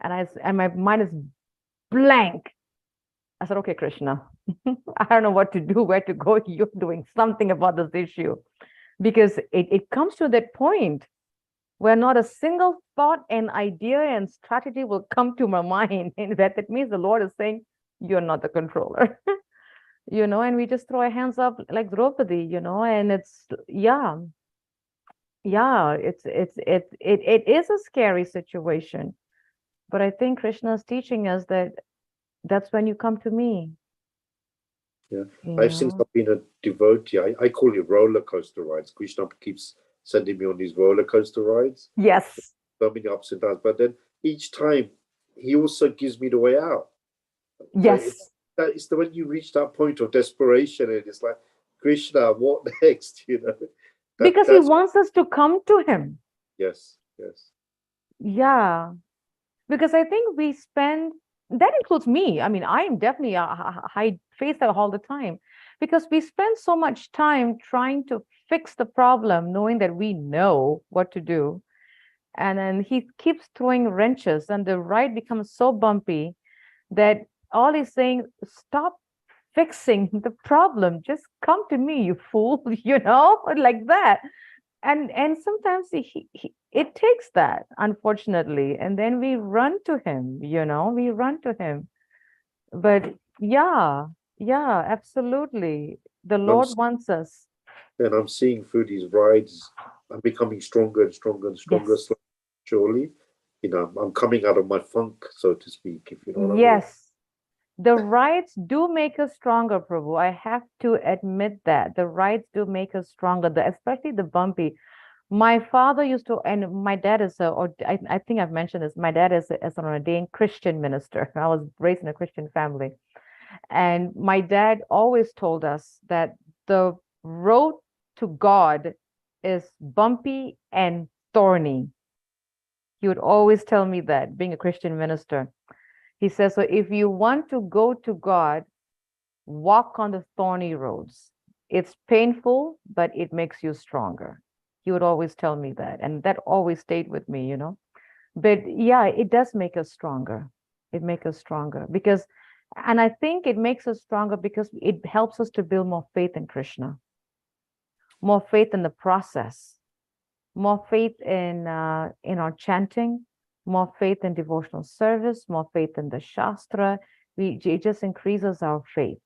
and my mind is blank. I said, okay, Krishna, I don't know what to do, where to go. You're doing something about this issue. Because it comes to that point where not a single thought and idea and strategy will come to my mind. And that means the Lord is saying, you're not the controller. And we just throw our hands up like Draupadi, and it's, it is a scary situation. But I think Krishna is teaching us that that's when you come to me. Yeah. You I've since know? been a devotee. I call it roller coaster rides. Krishna keeps sending me on these roller coaster rides, Yes. so many ups and downs. But then each time he also gives me the way out. So Yes. it's the when you reach that point of desperation and it's like, Krishna, what next? You know, Because he that's wants us to come to him. yes, yes. Yeah. Because I think we spend, that includes me. I mean, I am definitely, I face that all the time because we spend so much time trying to fix the problem, knowing that we know what to do. And then he keeps throwing wrenches, and the ride becomes so bumpy that all he's saying, stop fixing the problem. Just come to me, you fool, you know, like that. And sometimes it takes that, unfortunately, and then we run to him, you know, we run to him. But yeah, yeah, absolutely. The I'm, Lord wants us. and I'm seeing through these rides, I'm becoming stronger and stronger and stronger, Yes, slowly, surely. You know, I'm coming out of my funk, so to speak, if you know what I mean. yes. The rights do make us stronger, Prabhu. I have to admit that the rights do make us stronger, especially the bumpy. My father used to, and my dad is I think I've mentioned this. My dad is an ordained Christian minister. I was raised in a Christian family. And my dad always told us that the road to God is bumpy and thorny. He would always tell me that, being a Christian minister. He says, so if you want to go to God, walk on the thorny roads. It's painful, but it makes you stronger. He would always tell me that. And that always stayed with me, you know. But yeah, it does make us stronger. It makes us stronger because, and I think it makes us stronger because it helps us to build more faith in Krishna, more faith in the process, more faith in our chanting, more faith in devotional service, more faith in the Shastra. It just increases our faith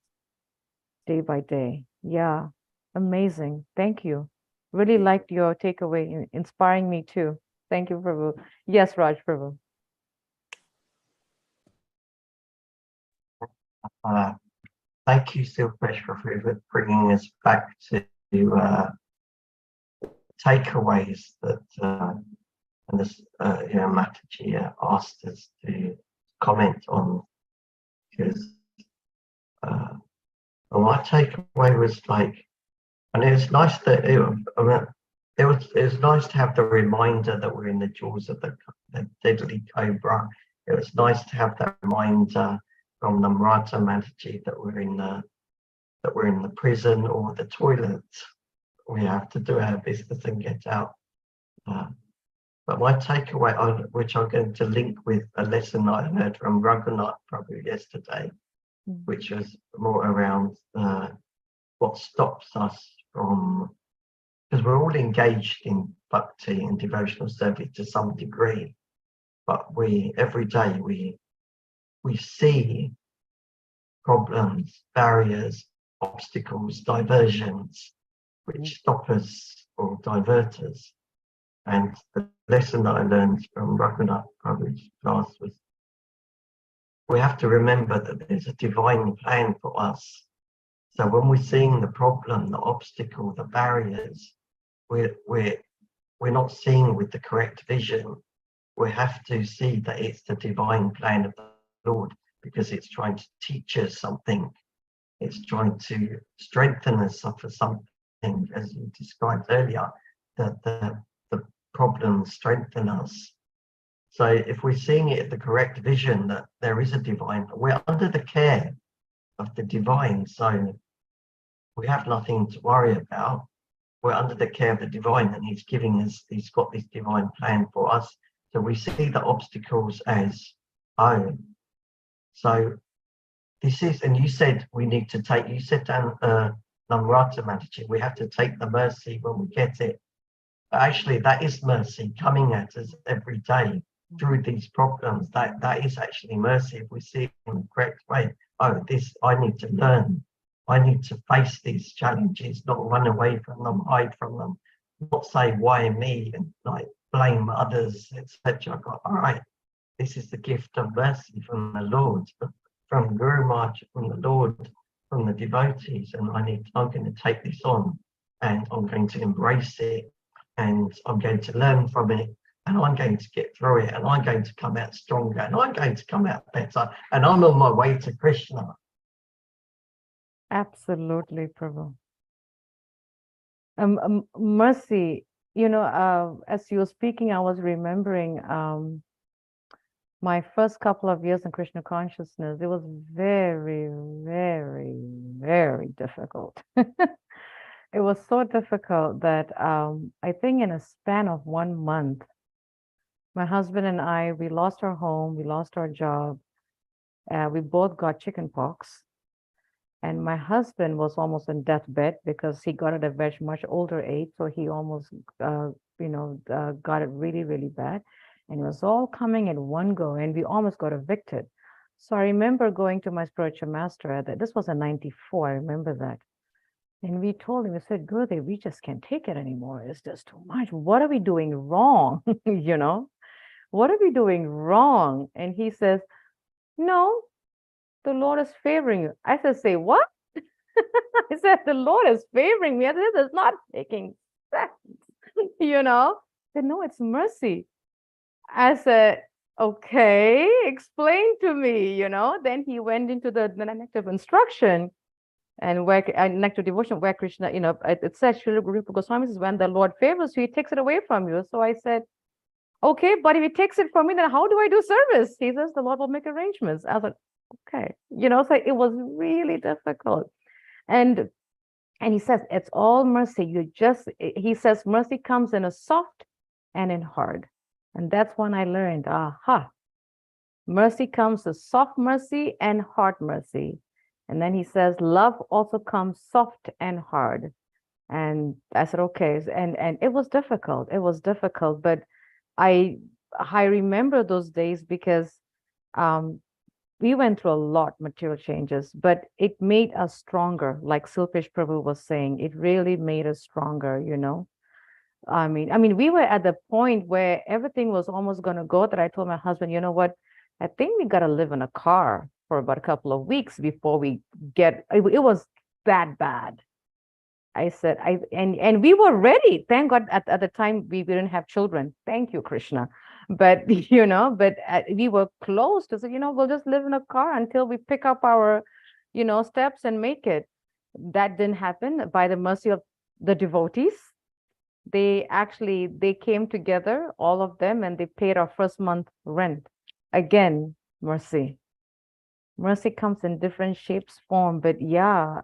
day by day. Yeah, amazing. Thank you. Really liked your takeaway, inspiring me too. Thank you, Prabhu. Yes, Raj, Prabhu. Thank you, Silvesh, for bringing us back to takeaways that and this, Mataji asked us to comment on, because my takeaway was like, and it was nice that it was nice to have the reminder that we're in the jaws of the deadly cobra. It was nice to have that reminder from Namrata Mataji that we're in the prison or the toilet. We have to do our business and get out. But my takeaway, which I'm going to link with a lesson I heard from Raghunath Prabhu yesterday, which was more around what stops us from, because we're all engaged in bhakti and devotional service to some degree, but every day we see problems, barriers, obstacles, diversions, which stop us or divert us. And the lesson that I learned from Raghunath Prabhu's class was we have to remember that there's a divine plan for us. So when we're seeing the problem, the obstacle, the barriers, we're not seeing with the correct vision. We have to see that it's the divine plan of the Lord, because it's trying to teach us something. It's trying to strengthen us for something, as you described earlier, that the problems strengthen us. So if we're seeing it at the correct vision, that there is a divine, we're under the care of the divine. So we have nothing to worry about. We're under the care of the divine, and he's got this divine plan for us. So we see the obstacles as, oh, so this is, and you said we need to take, you said Namrata Mataji, we have to take the mercy when we get it. But actually, that is mercy coming at us every day through these problems. That is actually mercy if we see it in the correct way. Oh, I need to learn. I need to face these challenges, not run away from them, hide from them, not say why me and like blame others, etc. All right, this is the gift of mercy from the Lord from Guru Maharaj, from the Lord, from the devotees, and I'm going to take this on, and I'm going to embrace it, and I'm going to learn from it, and I'm going to get through it, and I'm going to come out stronger, and I'm going to come out better, and I'm on my way to Krishna. Absolutely, Prabhu. Mercy, you know, as you were speaking, I was remembering my first couple of years in Krishna consciousness. It was very, very, very difficult. It was so difficult that I think in a span of 1 month, my husband and I, we lost our home, we lost our job, we both got chicken pox. And my husband was almost in deathbed because he got it at a very much older age. So he almost, got it really, really bad. And it was all coming in one go, and we almost got evicted. So I remember going to my spiritual master. This was in '94. I remember that. And we told him, we said, Gurudev, we just can't take it anymore. It's just too much. What are we doing wrong? You know, what are we doing wrong? And he says, no, the Lord is favoring you. I said, say what? I said, the Lord is favoring me. I said, this is not making sense. You know, I said, no, it's mercy. I said, okay, explain to me, you know. Then he went into the nectar instruction and where nectar devotion, where Krishna, you know, it says, Srila Guru Goswami says, when the Lord favors you, he takes it away from you. So I said, okay, but if he takes it from me, then how do I do service? He says, the Lord will make arrangements. I was like, okay, you know, so it was really difficult. And he says, it's all mercy. He says, mercy comes in a soft and in hard. And that's when I learned, aha, mercy comes as soft mercy and hard mercy. And then he says, love also comes soft and hard. And I said, okay. And it was difficult. It was difficult. But I remember those days because we went through a lot material changes, but it made us stronger. Like Silpesh Prabhu was saying, it really made us stronger, you know. I mean, we were at the point where everything was almost going to go that I told my husband, you know what, I think we got to live in a car for about a couple of weeks before we get, it was that bad. I said, and we were ready. Thank God at the time we didn't have children. Thank you, Krishna. But, you know, we were close to say, you know, we'll just live in a car until we pick up our, you know, steps and make it. That didn't happen. By the mercy of the devotees, they came together, all of them, and they paid our first month rent. Again, mercy. Mercy comes in different shapes, form, but yeah,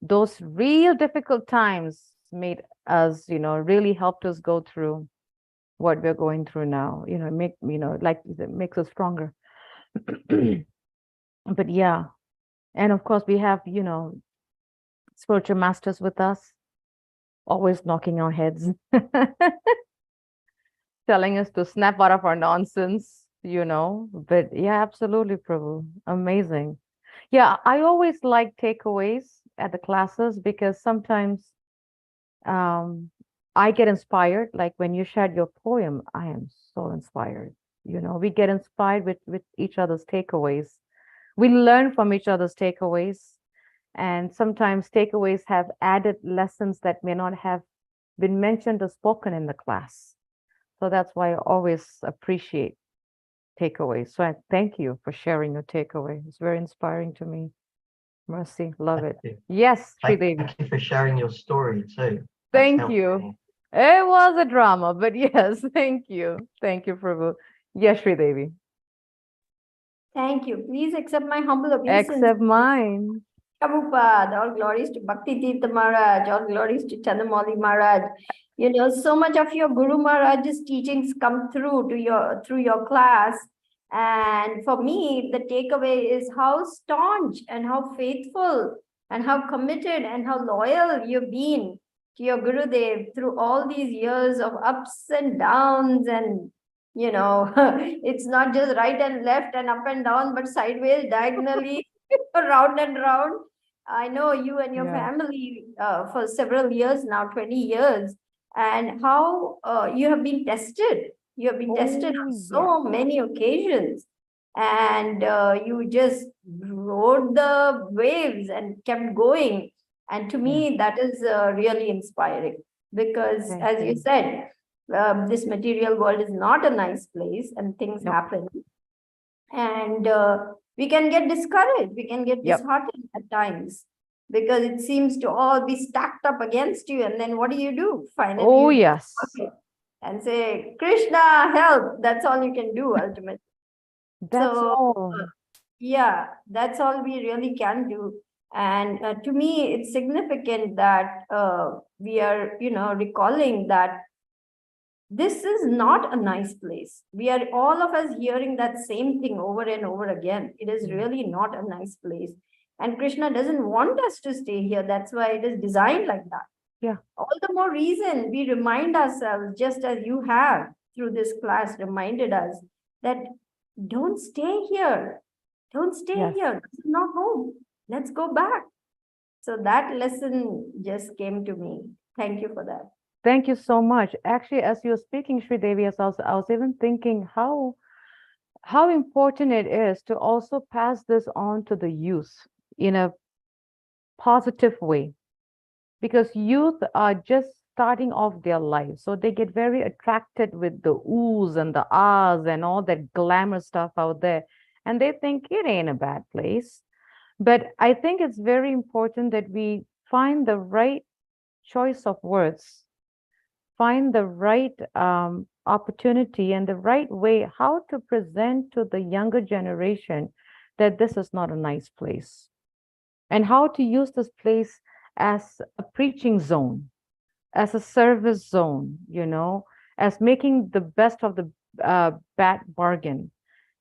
those real difficult times made us, you know, really helped us go through what we're going through now. You know, like it makes us stronger. But yeah, and of course we have, you know, spiritual masters with us, always knocking our heads, telling us to snap out of our nonsense, you know. But yeah, absolutely, Prabhu, amazing. Yeah, I always like takeaways at the classes because sometimes I get inspired. Like when you shared your poem, I am so inspired. You know, we get inspired with each other's takeaways. We learn from each other's takeaways. And sometimes takeaways have added lessons that may not have been mentioned or spoken in the class. So that's why I always appreciate takeaways. So I thank you for sharing your takeaway. It's very inspiring to me. Mercy, love it. Yes, Sridevi. Thank you for sharing your story too. Thank you. It was a drama, but yes, thank you. Thank you, Prabhu. Yes, Sridevi. Thank you. Please accept my humble obeisance. Accept mine. Prabhupada, all glories to Bhakti Tirtha Maharaj, all glories to Candramauli Maharaj. You know, so much of your Guru Maharaj's teachings come through through your class. And for me, the takeaway is how staunch and how faithful and how committed and how loyal you've been to your Gurudev through all these years of ups and downs. And, you know, it's not just right and left and up and down, but sideways, diagonally, round and round. I know you and your family for several years now, 20 years, and how you have been tested. You have been tested on so many occasions. and you just rode the waves and kept going. And to me, that is really inspiring, because Thank as you you. said, this material world is not a nice place, and things Nope. happen. And we can get discouraged, we can get Yep. disheartened at times, because it seems to all be stacked up against you. And then what do? Finally, Oh, you yes. stop it and say, Krishna, help. That's all you can do ultimately. That's So, all. yeah, that's all we really can do. And to me, it's significant that we are, recalling that this is not a nice place. We are all of us hearing that same thing over and over again. It is really not a nice place. And Krishna doesn't want us to stay here. That's why it is designed like that. Yeah. All the more reason we remind ourselves, just as you have through this class reminded us, that don't stay here. Don't stay Yes. here. This is not home. Let's go back. So that lesson just came to me. Thank you for that. Thank you so much. Actually, as you were speaking, Sri Devi, I was even thinking how important it is to also pass this on to the youth in a positive way, because youth are just starting off their lives, so they get very attracted with the oohs and the ahs and all that glamour stuff out there, and they think it ain't a bad place. But I think it's very important that we find the right choice of words, find the right opportunity and the right way how to present to the younger generation that this is not a nice place, and how to use this place as a preaching zone, as a service zone, as making the best of the bad bargain.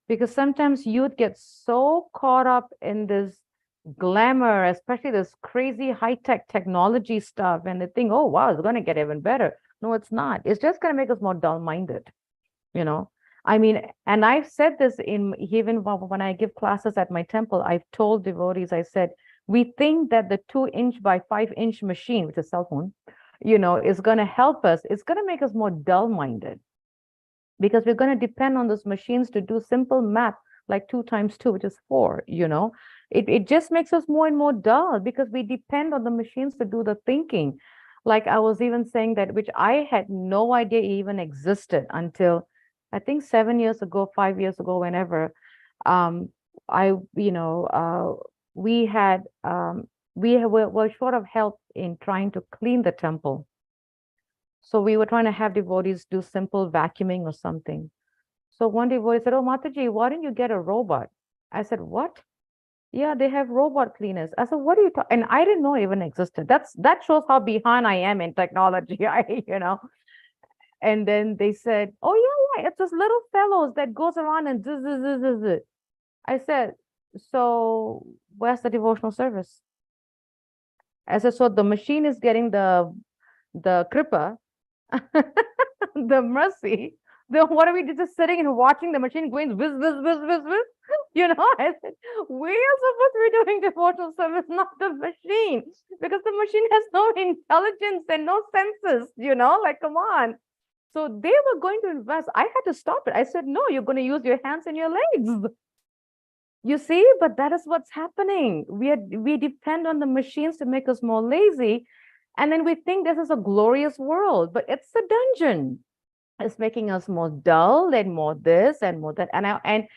Because sometimes youth get so caught up in this glamour, especially this crazy high-tech technology stuff, and they think, oh wow, it's going to get even better. No, it's not. It's just going to make us more dull-minded, I mean, and I've said this even when I give classes at my temple. I've told devotees, I said, we think that the 2-inch by 5-inch machine, which is cell phone, is going to help us. It's going to make us more dull-minded, because we're going to depend on those machines to do simple math, like 2 times 2, which is 4. It just makes us more and more dull, because we depend on the machines to do the thinking. Like I was even saying that, which I had no idea even existed until I think 7 years ago, 5 years ago, whenever, I, we had, were short of help in trying to clean the temple. So we were trying to have devotees do simple vacuuming or something. So one devotee said, oh, Mataji, why don't you get a robot? I said, what? Yeah, they have robot cleaners. I said, what are you talking? And I didn't know it even existed. That shows how behind I am in technology, And then they said, oh, yeah, it's those little fellows that goes around and zzz. I said, so where's the devotional service? I said, so the machine is getting the kripa, the mercy. Then what are we just sitting and watching the machine going whiz, whiz, whiz, whiz, whiz? I said, we are supposed to be doing devotional service, not the machine, because the machine has no intelligence and no senses, like, come on. So they were going to invest. I had to stop it. I said, no, you're going to use your hands and your legs. You see, but that is what's happening. We depend on the machines to make us more lazy. And then we think this is a glorious world, but it's a dungeon. It's making us more dull and more this and more that. And I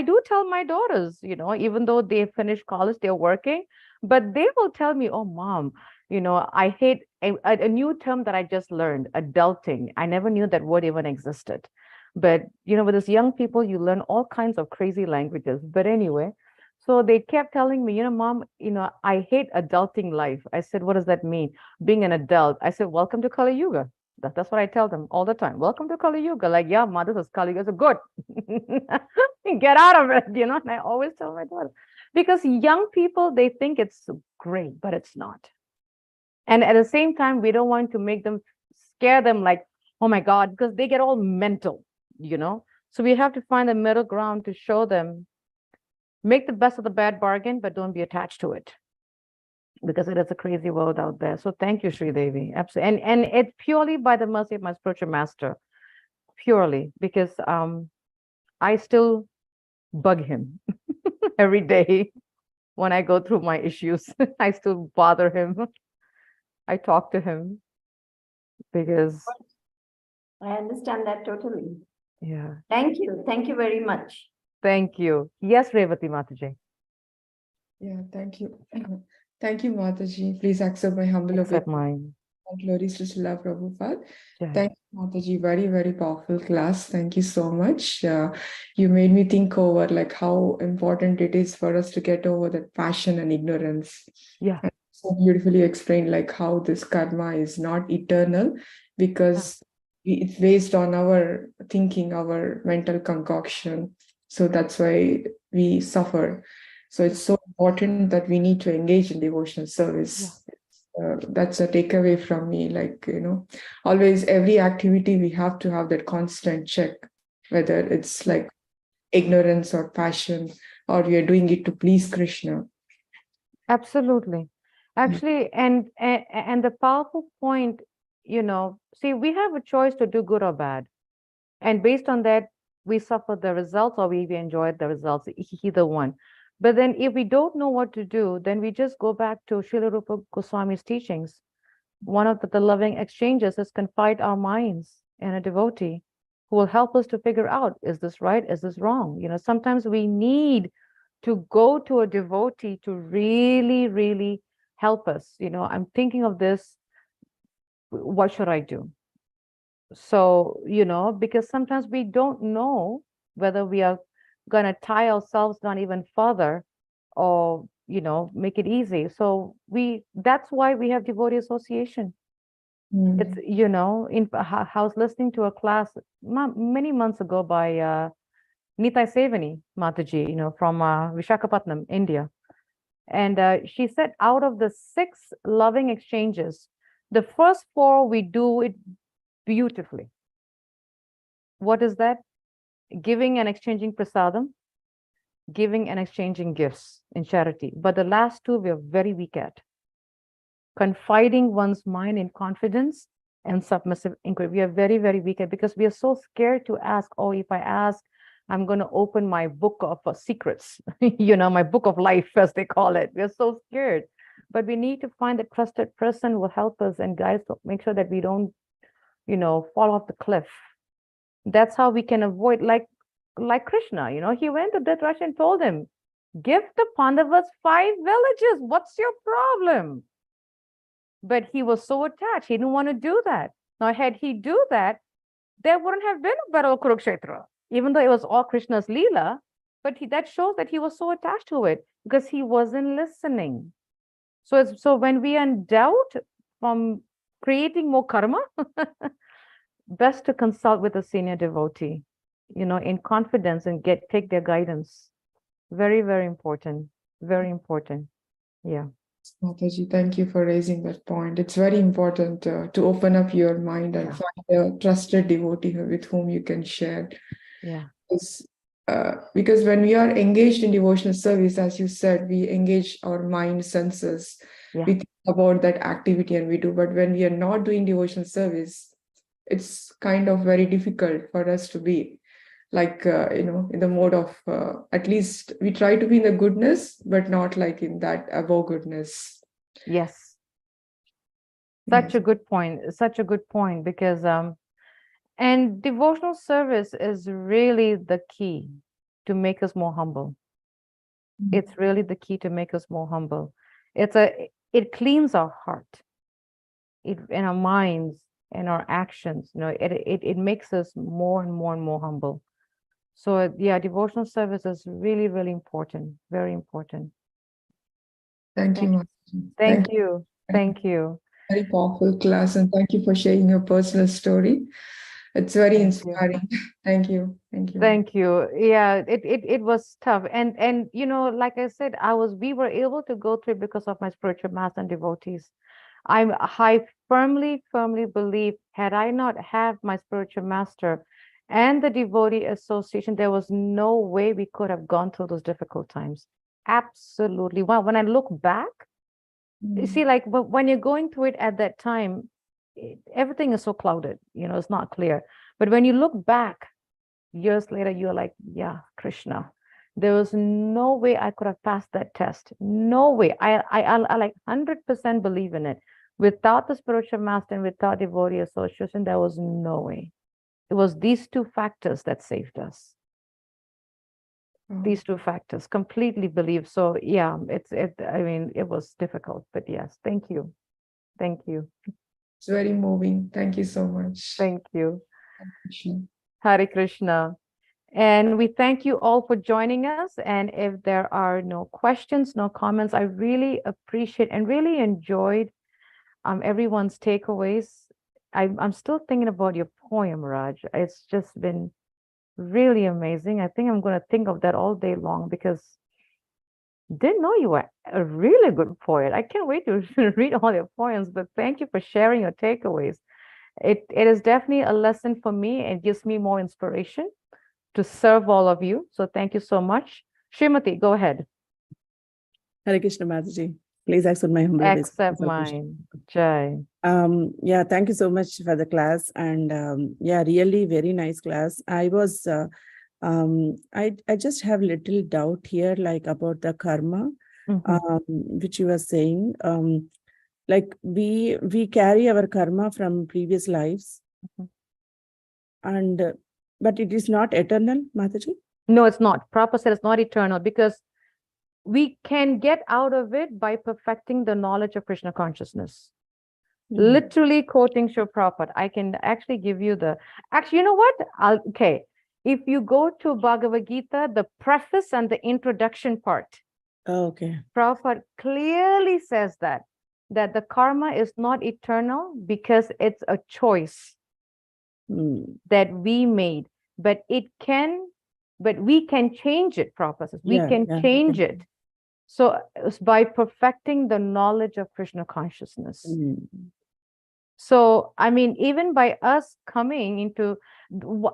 do tell my daughters, even though they finish college, they're working, but they will tell me, oh, mom, I hate a new term that I just learned, adulting. I never knew that word even existed. But, with these young people, you learn all kinds of crazy languages. But anyway, so they kept telling me, mom, I hate adulting life. I said, what does that mean? Being an adult. I said, welcome to Kali Yuga. That's what I tell them all the time. Welcome to Kali Yuga. Like, yeah, ma, this is Kali Yuga. So good. Get out of it, And I always tell my daughter, because young people, they think it's great, but it's not. And at the same time, we don't want to make them scare them like, oh my God, because they get all mental, So we have to find a middle ground to show them, make the best of the bad bargain, but don't be attached to it, because it is a crazy world out there. So thank you, Sri Devi. Absolutely. And it's purely by the mercy of my spiritual master, purely, because I still bug him every day when I go through my issues. I still bother him. I talk to him because, I understand that totally. yeah. Thank you. Thank you very much. Thank you. Yes, Revati Mataji. Yeah, thank you. Thank you, Mataji. Please accept my humble Accept obedience. mine. All glories to Srila Prabhupada. Jai. Thank you, Mataji. Very, very powerful class. Thank you so much. You made me think over like how important it is for us to get over that passion and ignorance. Yeah. And so beautifully explained like how this karma is not eternal because it's based on our thinking, our mental concoction. So that's why we suffer. So it's so important that we need to engage in devotional service. That's a takeaway from me. Like, always every activity we have to have that constant check, whether it's like ignorance or passion, or we are doing it to please Krishna. Absolutely. Actually, and the powerful point, see, we have a choice to do good or bad. And based on that, we suffer the results or we enjoy the results, either one. But then if we don't know what to do, then we just go back to Srila Rupa Goswami's teachings. One of the loving exchanges is confide our minds in a devotee who will help us to figure out, is this right? Is this wrong? Sometimes we need to go to a devotee to really, really help us. I'm thinking of this. What should I do? So, because sometimes we don't know whether we are going to tie ourselves down even further or, make it easy. So that's why we have devotee association. It's, I was listening to a class many months ago by Nitai Sevani Mataji, from Vishakhapatnam, India. And she said out of the 6 loving exchanges, the first 4, we do it beautifully. What is that? Giving and exchanging prasadam, giving and exchanging gifts in charity. But the last 2, we are very weak at. Confiding one's mind in confidence and submissive inquiry. We are very, very weak at, because we are so scared to ask. Oh, if I ask, I'm going to open my book of secrets, my book of life, as they call it. We are so scared. But we need to find a trusted person who will help us and guide us to make sure that we don't, fall off the cliff. That's how we can avoid, like Krishna, he went to Dhritarashtra and told him, give the Pandavas 5 villages. What's your problem? But he was so attached. He didn't want to do that. Now, had he do that, there wouldn't have been a Battle of Kurukshetra, even though it was all Krishna's Leela. But that shows that he was so attached to it because he wasn't listening. So when we are in doubt from creating more karma, best to consult with a senior devotee, in confidence and take their guidance. Very, very important. Very important. Yeah. Mataji, thank you for raising that point. It's very important to open up your mind and find a trusted devotee with whom you can share. Yeah. Because when we are engaged in devotional service, as you said, we engage our mind senses. Yeah. We think about that activity and we do. But when we are not doing devotional service, it's kind of very difficult for us to be like, in the mode of, at least we try to be in the goodness, but not like in that above goodness. Yes. Such a good point. Such a good point, because and devotional service is really the key to make us more humble. It's really the key to make us more humble. It cleans our heart, in our minds and our actions. It makes us more and more and more humble. So yeah, devotional service is really, really important. Very important. Thank you, Mataji. Thank you. Thank you. Very powerful class, and thank you for sharing your personal story. It's very inspiring. Thank you. Thank you. Thank you. Yeah, it was tough. And like I said, we were able to go through because of my spiritual master and devotees. I firmly believe, had I not had my spiritual master and the devotee association, there was no way we could have gone through those difficult times. Absolutely. Well, when I look back, you see, like, but when you're going through it at that time, everything is so clouded, it's not clear. But when you look back, years later, you're like, yeah, Krishna, there was no way I could have passed that test. No way. I like 100% believe in it. Without the spiritual master and without devotee association, there was no way. It was these two factors that saved us. These two factors, completely believe. So yeah, I mean, it was difficult, but yes, thank you. Thank you. It's very moving. Thank you so much. Thank you. Krishna. Hare Krishna. And we thank you all for joining us. And if there are no questions, no comments, I really appreciate and really enjoyed everyone's takeaways. I'm still thinking about your poem, Raj. It's just been really amazing. I think I'm going to think of that all day long because didn't know you were a really good poet. I can't wait to read all your poems, but thank you for sharing your takeaways. It is definitely a lesson for me and gives me more inspiration to serve all of you. So thank you so much. Srimati, go ahead. Hare Krishna Mataji. Please accept my humble Accept mine. Jai. Yeah, thank you so much for the class. And yeah, really very nice class. I was I just have little doubt here, like about the karma, which you were saying. Like we carry our karma from previous lives, and but it is not eternal, Mataji? No, it's not. Prabhupada said it's not eternal because we can get out of it by perfecting the knowledge of Krishna consciousness. Literally quoting Srila Prabhupada. I can actually give you actually, you know what? Okay. If you go to Bhagavad Gita, the preface and the introduction part, Okay. Prabhupada clearly says that the karma is not eternal because it's a choice that we made, but we can change it, Prabhupada says. We can change it. So it's by perfecting the knowledge of Krishna consciousness. So, I mean, even by us coming into,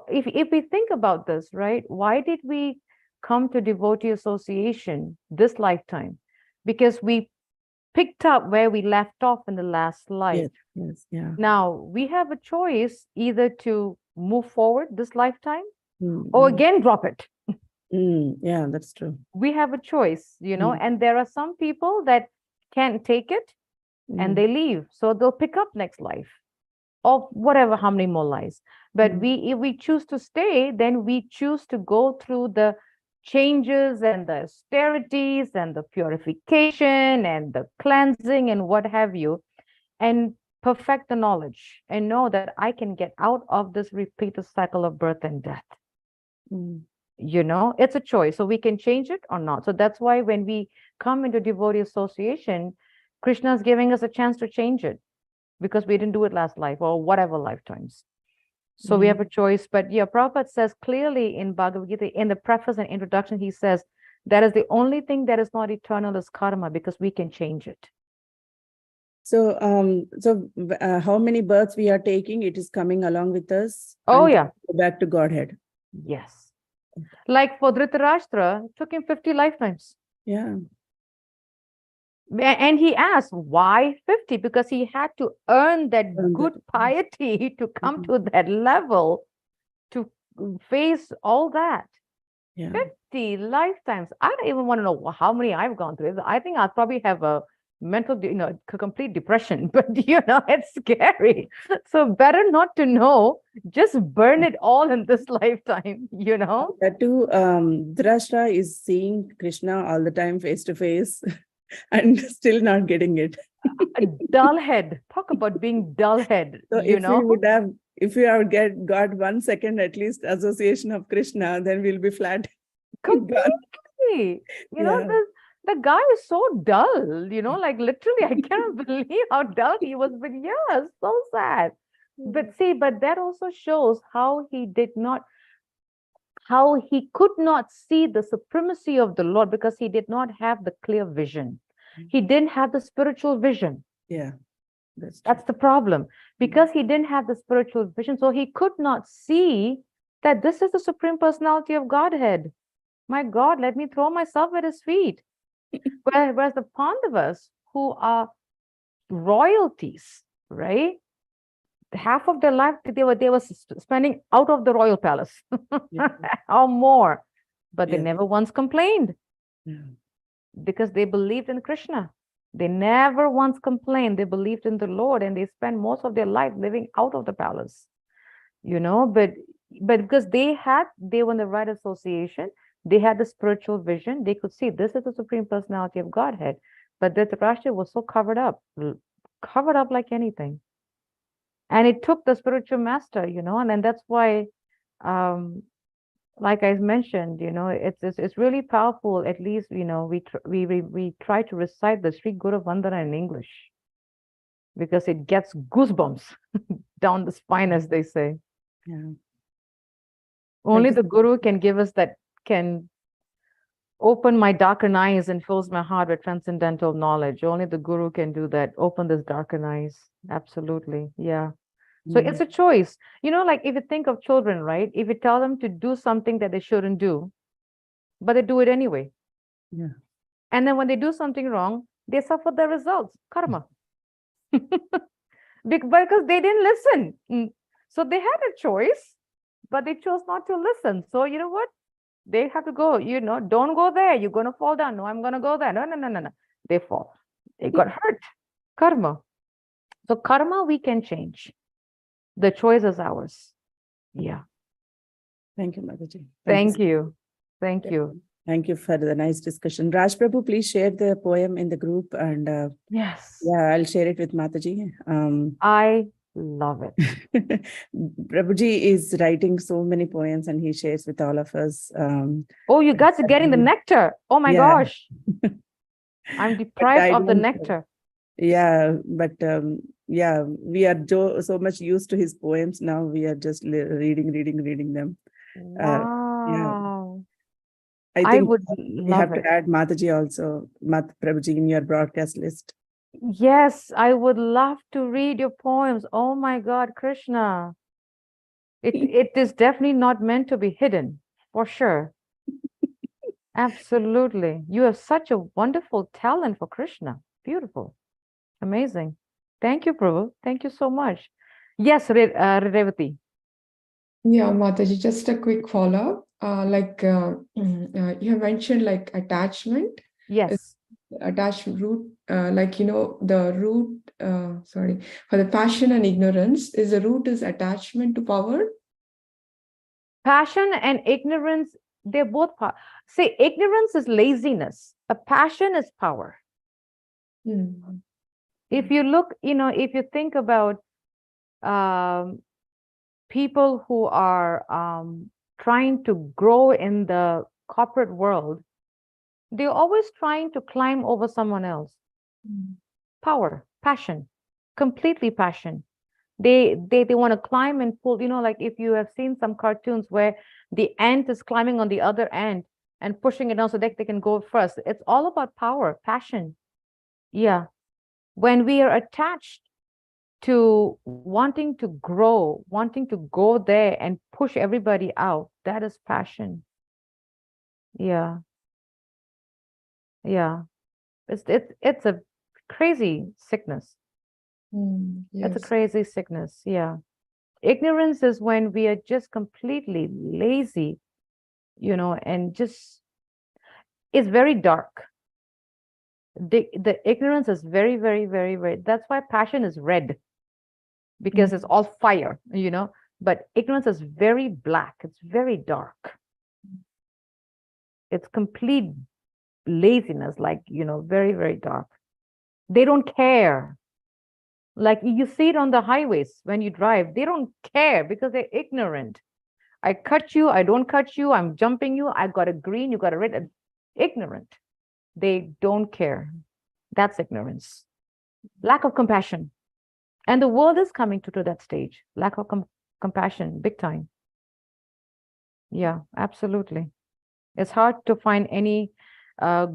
if we think about this, right? Why did we come to devotee association this lifetime? Because we picked up where we left off in the last life. Yes, yeah. Now, we have a choice either to move forward this lifetime or again drop it. Yeah, that's true. We have a choice, you know, and there are some people that can't take it and they leave. So they'll pick up next life or whatever, how many more lives. But if we choose to stay, then we choose to go through the changes and the austerities and the purification and the cleansing and what have you, and perfect the knowledge and know that I can get out of this repeated cycle of birth and death. You know, it's a choice. So we can change it or not. So that's why when we come into devotee association, Krishna is giving us a chance to change it because we didn't do it last life or whatever lifetimes. So we have a choice. But yeah, Prabhupada says clearly in Bhagavad Gita, in the preface and introduction, he says that is the only thing that is not eternal is karma because we can change it. So, how many births we are taking? It is coming along with us. Oh yeah. Go back to Godhead. Yes. Like for Dhritarashtra, it took him 50 lifetimes. Yeah. And he asked, why 50? Because he had to earn that good piety to come to that level to face all that. Yeah. 50 lifetimes. I don't even want to know how many I've gone through. I think I'll probably have a mental, complete depression, but it's scary. So better not to know, just burn it all in this lifetime, That too, Drashta is seeing Krishna all the time face to face and still not getting it. A dull head. Talk about being dull head. So if we have got 1 second at least association of Krishna, then we'll be flat. Completely. The guy is so dull, like literally, I cannot believe how dull he was. But yeah, so sad. But that also shows how he could not see the supremacy of the Lord because he did not have the clear vision. He didn't have the spiritual vision. Yeah. That's the problem. Because he didn't have the spiritual vision, so he could not see that this is the Supreme Personality of Godhead. My God, let me throw myself at his feet. Whereas the Pandavas, who are royalties, right? half of their life they were spending out of the royal palace or more, but they Yeah. never once complained Yeah. because they believed in Krishna. They never once complained. They believed in the Lord, and they spent most of their life living out of the palace, but because they were in the right association, they had the spiritual vision, they could see this is the Supreme Personality of Godhead. But Dhritarashtra was so covered up like anything. And it took the spiritual master, and then that's why, like I mentioned, it's really powerful. At least, we try to recite the Sri Guru Vandana in English because it gets goosebumps down the spine, as they say. Yeah. Only you the so Guru can give us that, can open my darkened eyes and fills my heart with transcendental knowledge. Only the Guru can do that. Open this darkened eyes. Absolutely. Yeah. So it's a choice. Like if you think of children, right? If you tell them to do something that they shouldn't do, but they do it anyway. Yeah. And then when they do something wrong, they suffer the results, karma. Because they didn't listen. So they had a choice, but they chose not to listen. So you know what? They have to go, don't go there. You're going to fall down. No, I'm going to go there. No. They fall. They got hurt. Karma. So karma we can change. The choice is ours. Yeah. Thank you, Mataji. Thank you. Thank you. Thank you for the nice discussion. Raj Prabhu, please share the poem in the group, and Yes. yeah, I'll share it with Mataji. I love it. Prabhuji is writing so many poems and he shares with all of us. Oh, you guys are getting the nectar. Oh my Yeah. gosh. I'm deprived of the nectar. Yeah, but yeah, we are so much used to his poems now. We are just reading them. Wow. I I think would we have love it. to add Mataji also, Prabhuji, in your broadcast list. Yes, I would love to read your poems. Oh my God, Krishna. It is definitely not meant to be hidden, for sure. Absolutely. You have such a wonderful talent for Krishna. Beautiful. Amazing. Thank you, Prabhu. Thank you so much. Yes, Revati. Yeah, Mataji, just a quick follow-up. You have mentioned like attachment. Yes. Attachment root, the root, for the passion and ignorance, is the root is attachment to power? Passion and ignorance, they're both see, ignorance is laziness. A passion is power. If you look, if you think about people who are trying to grow in the corporate world, they're always trying to climb over someone else. Power, passion, completely passion. They want to climb and pull, like if you have seen some cartoons where the ant is climbing on the other ant and pushing it down so that they can go first. It's all about power, passion. Yeah. When we are attached to wanting to grow, wanting to go there and push everybody out, that is passion. Yeah. Yeah. It's a crazy sickness. Yes. It's a crazy sickness. Yeah. Ignorance is when we are just completely lazy, and just, it's very dark. The ignorance is very, very, very, very, that's why passion is red, because it's all fire, but ignorance is very black. It's very dark. It's complete laziness, like, very, very dark. They don't care. Like you see it on the highways when you drive, they don't care because they're ignorant. I cut you, I don't cut you, I'm jumping you, I got a green, you got a red. Ignorant. They don't care. That's ignorance. Lack of compassion. And the world is coming to that stage. Lack of compassion, big time. Yeah, absolutely. It's hard to find any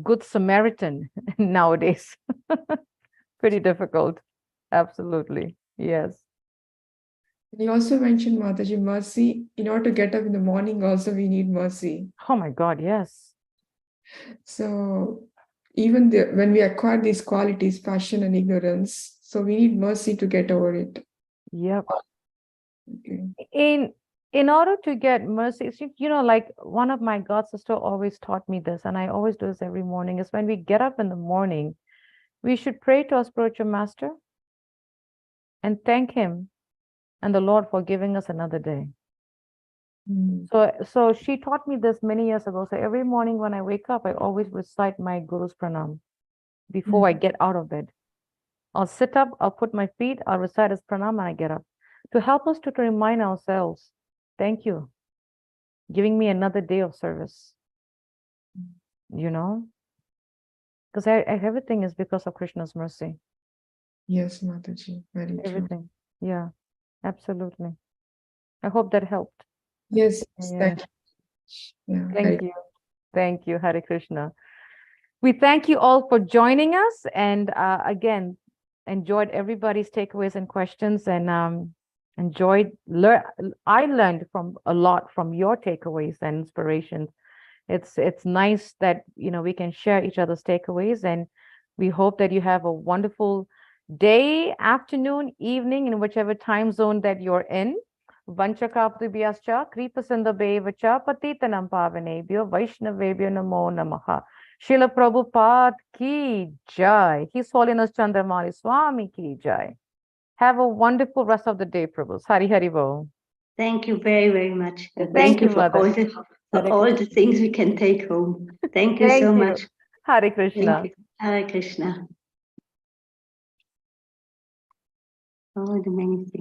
good Samaritan nowadays. Pretty difficult. Absolutely. Yes. You also mentioned, Mataji, mercy. In order to get up in the morning, also we need mercy. Oh my God, yes. So even when we acquire these qualities, passion and ignorance, so we need mercy to get over it. Yep. Okay. In order to get mercy, like one of my god sister always taught me this, and I always do this every morning, is when we get up in the morning, we should pray to our spiritual master and thank him and the Lord for giving us another day. Mm. So she taught me this many years ago. So every morning when I wake up, I always recite my Guru's Pranam before I get out of bed. I'll sit up, I'll put my feet, I'll recite his Pranam, and I get up. To help us to remind ourselves, thank you, giving me another day of service. Because everything is because of Krishna's mercy. Yes, Mataji, very true. Everything. Yeah, absolutely. I hope that helped. Yes, Yeah. thank you. Yeah, Thank you. Thank you, Hare Krishna. We thank you all for joining us, and again, enjoyed everybody's takeaways and questions, and I learned from a lot from your takeaways and inspirations. It's nice that we can share each other's takeaways, and we hope that you have a wonderful day, afternoon, evening, in whichever time zone that you're in. Vanchakaptubhyascha kripasindabevacha patitanam pavanebhyo Vaishnavebhyo namo namaha. Srila Prabhupada ki jai. His Holiness Candramauli Swami ki jai. Have a wonderful rest of the day, Prabhus. Hari Hari Bo. Thank you very, very much. Thank Thank you, you for Mother. all the things we can take home. Thank you Thank so you. much. Hare Krishna. Thank you. Hare Krishna. Oh, the many things.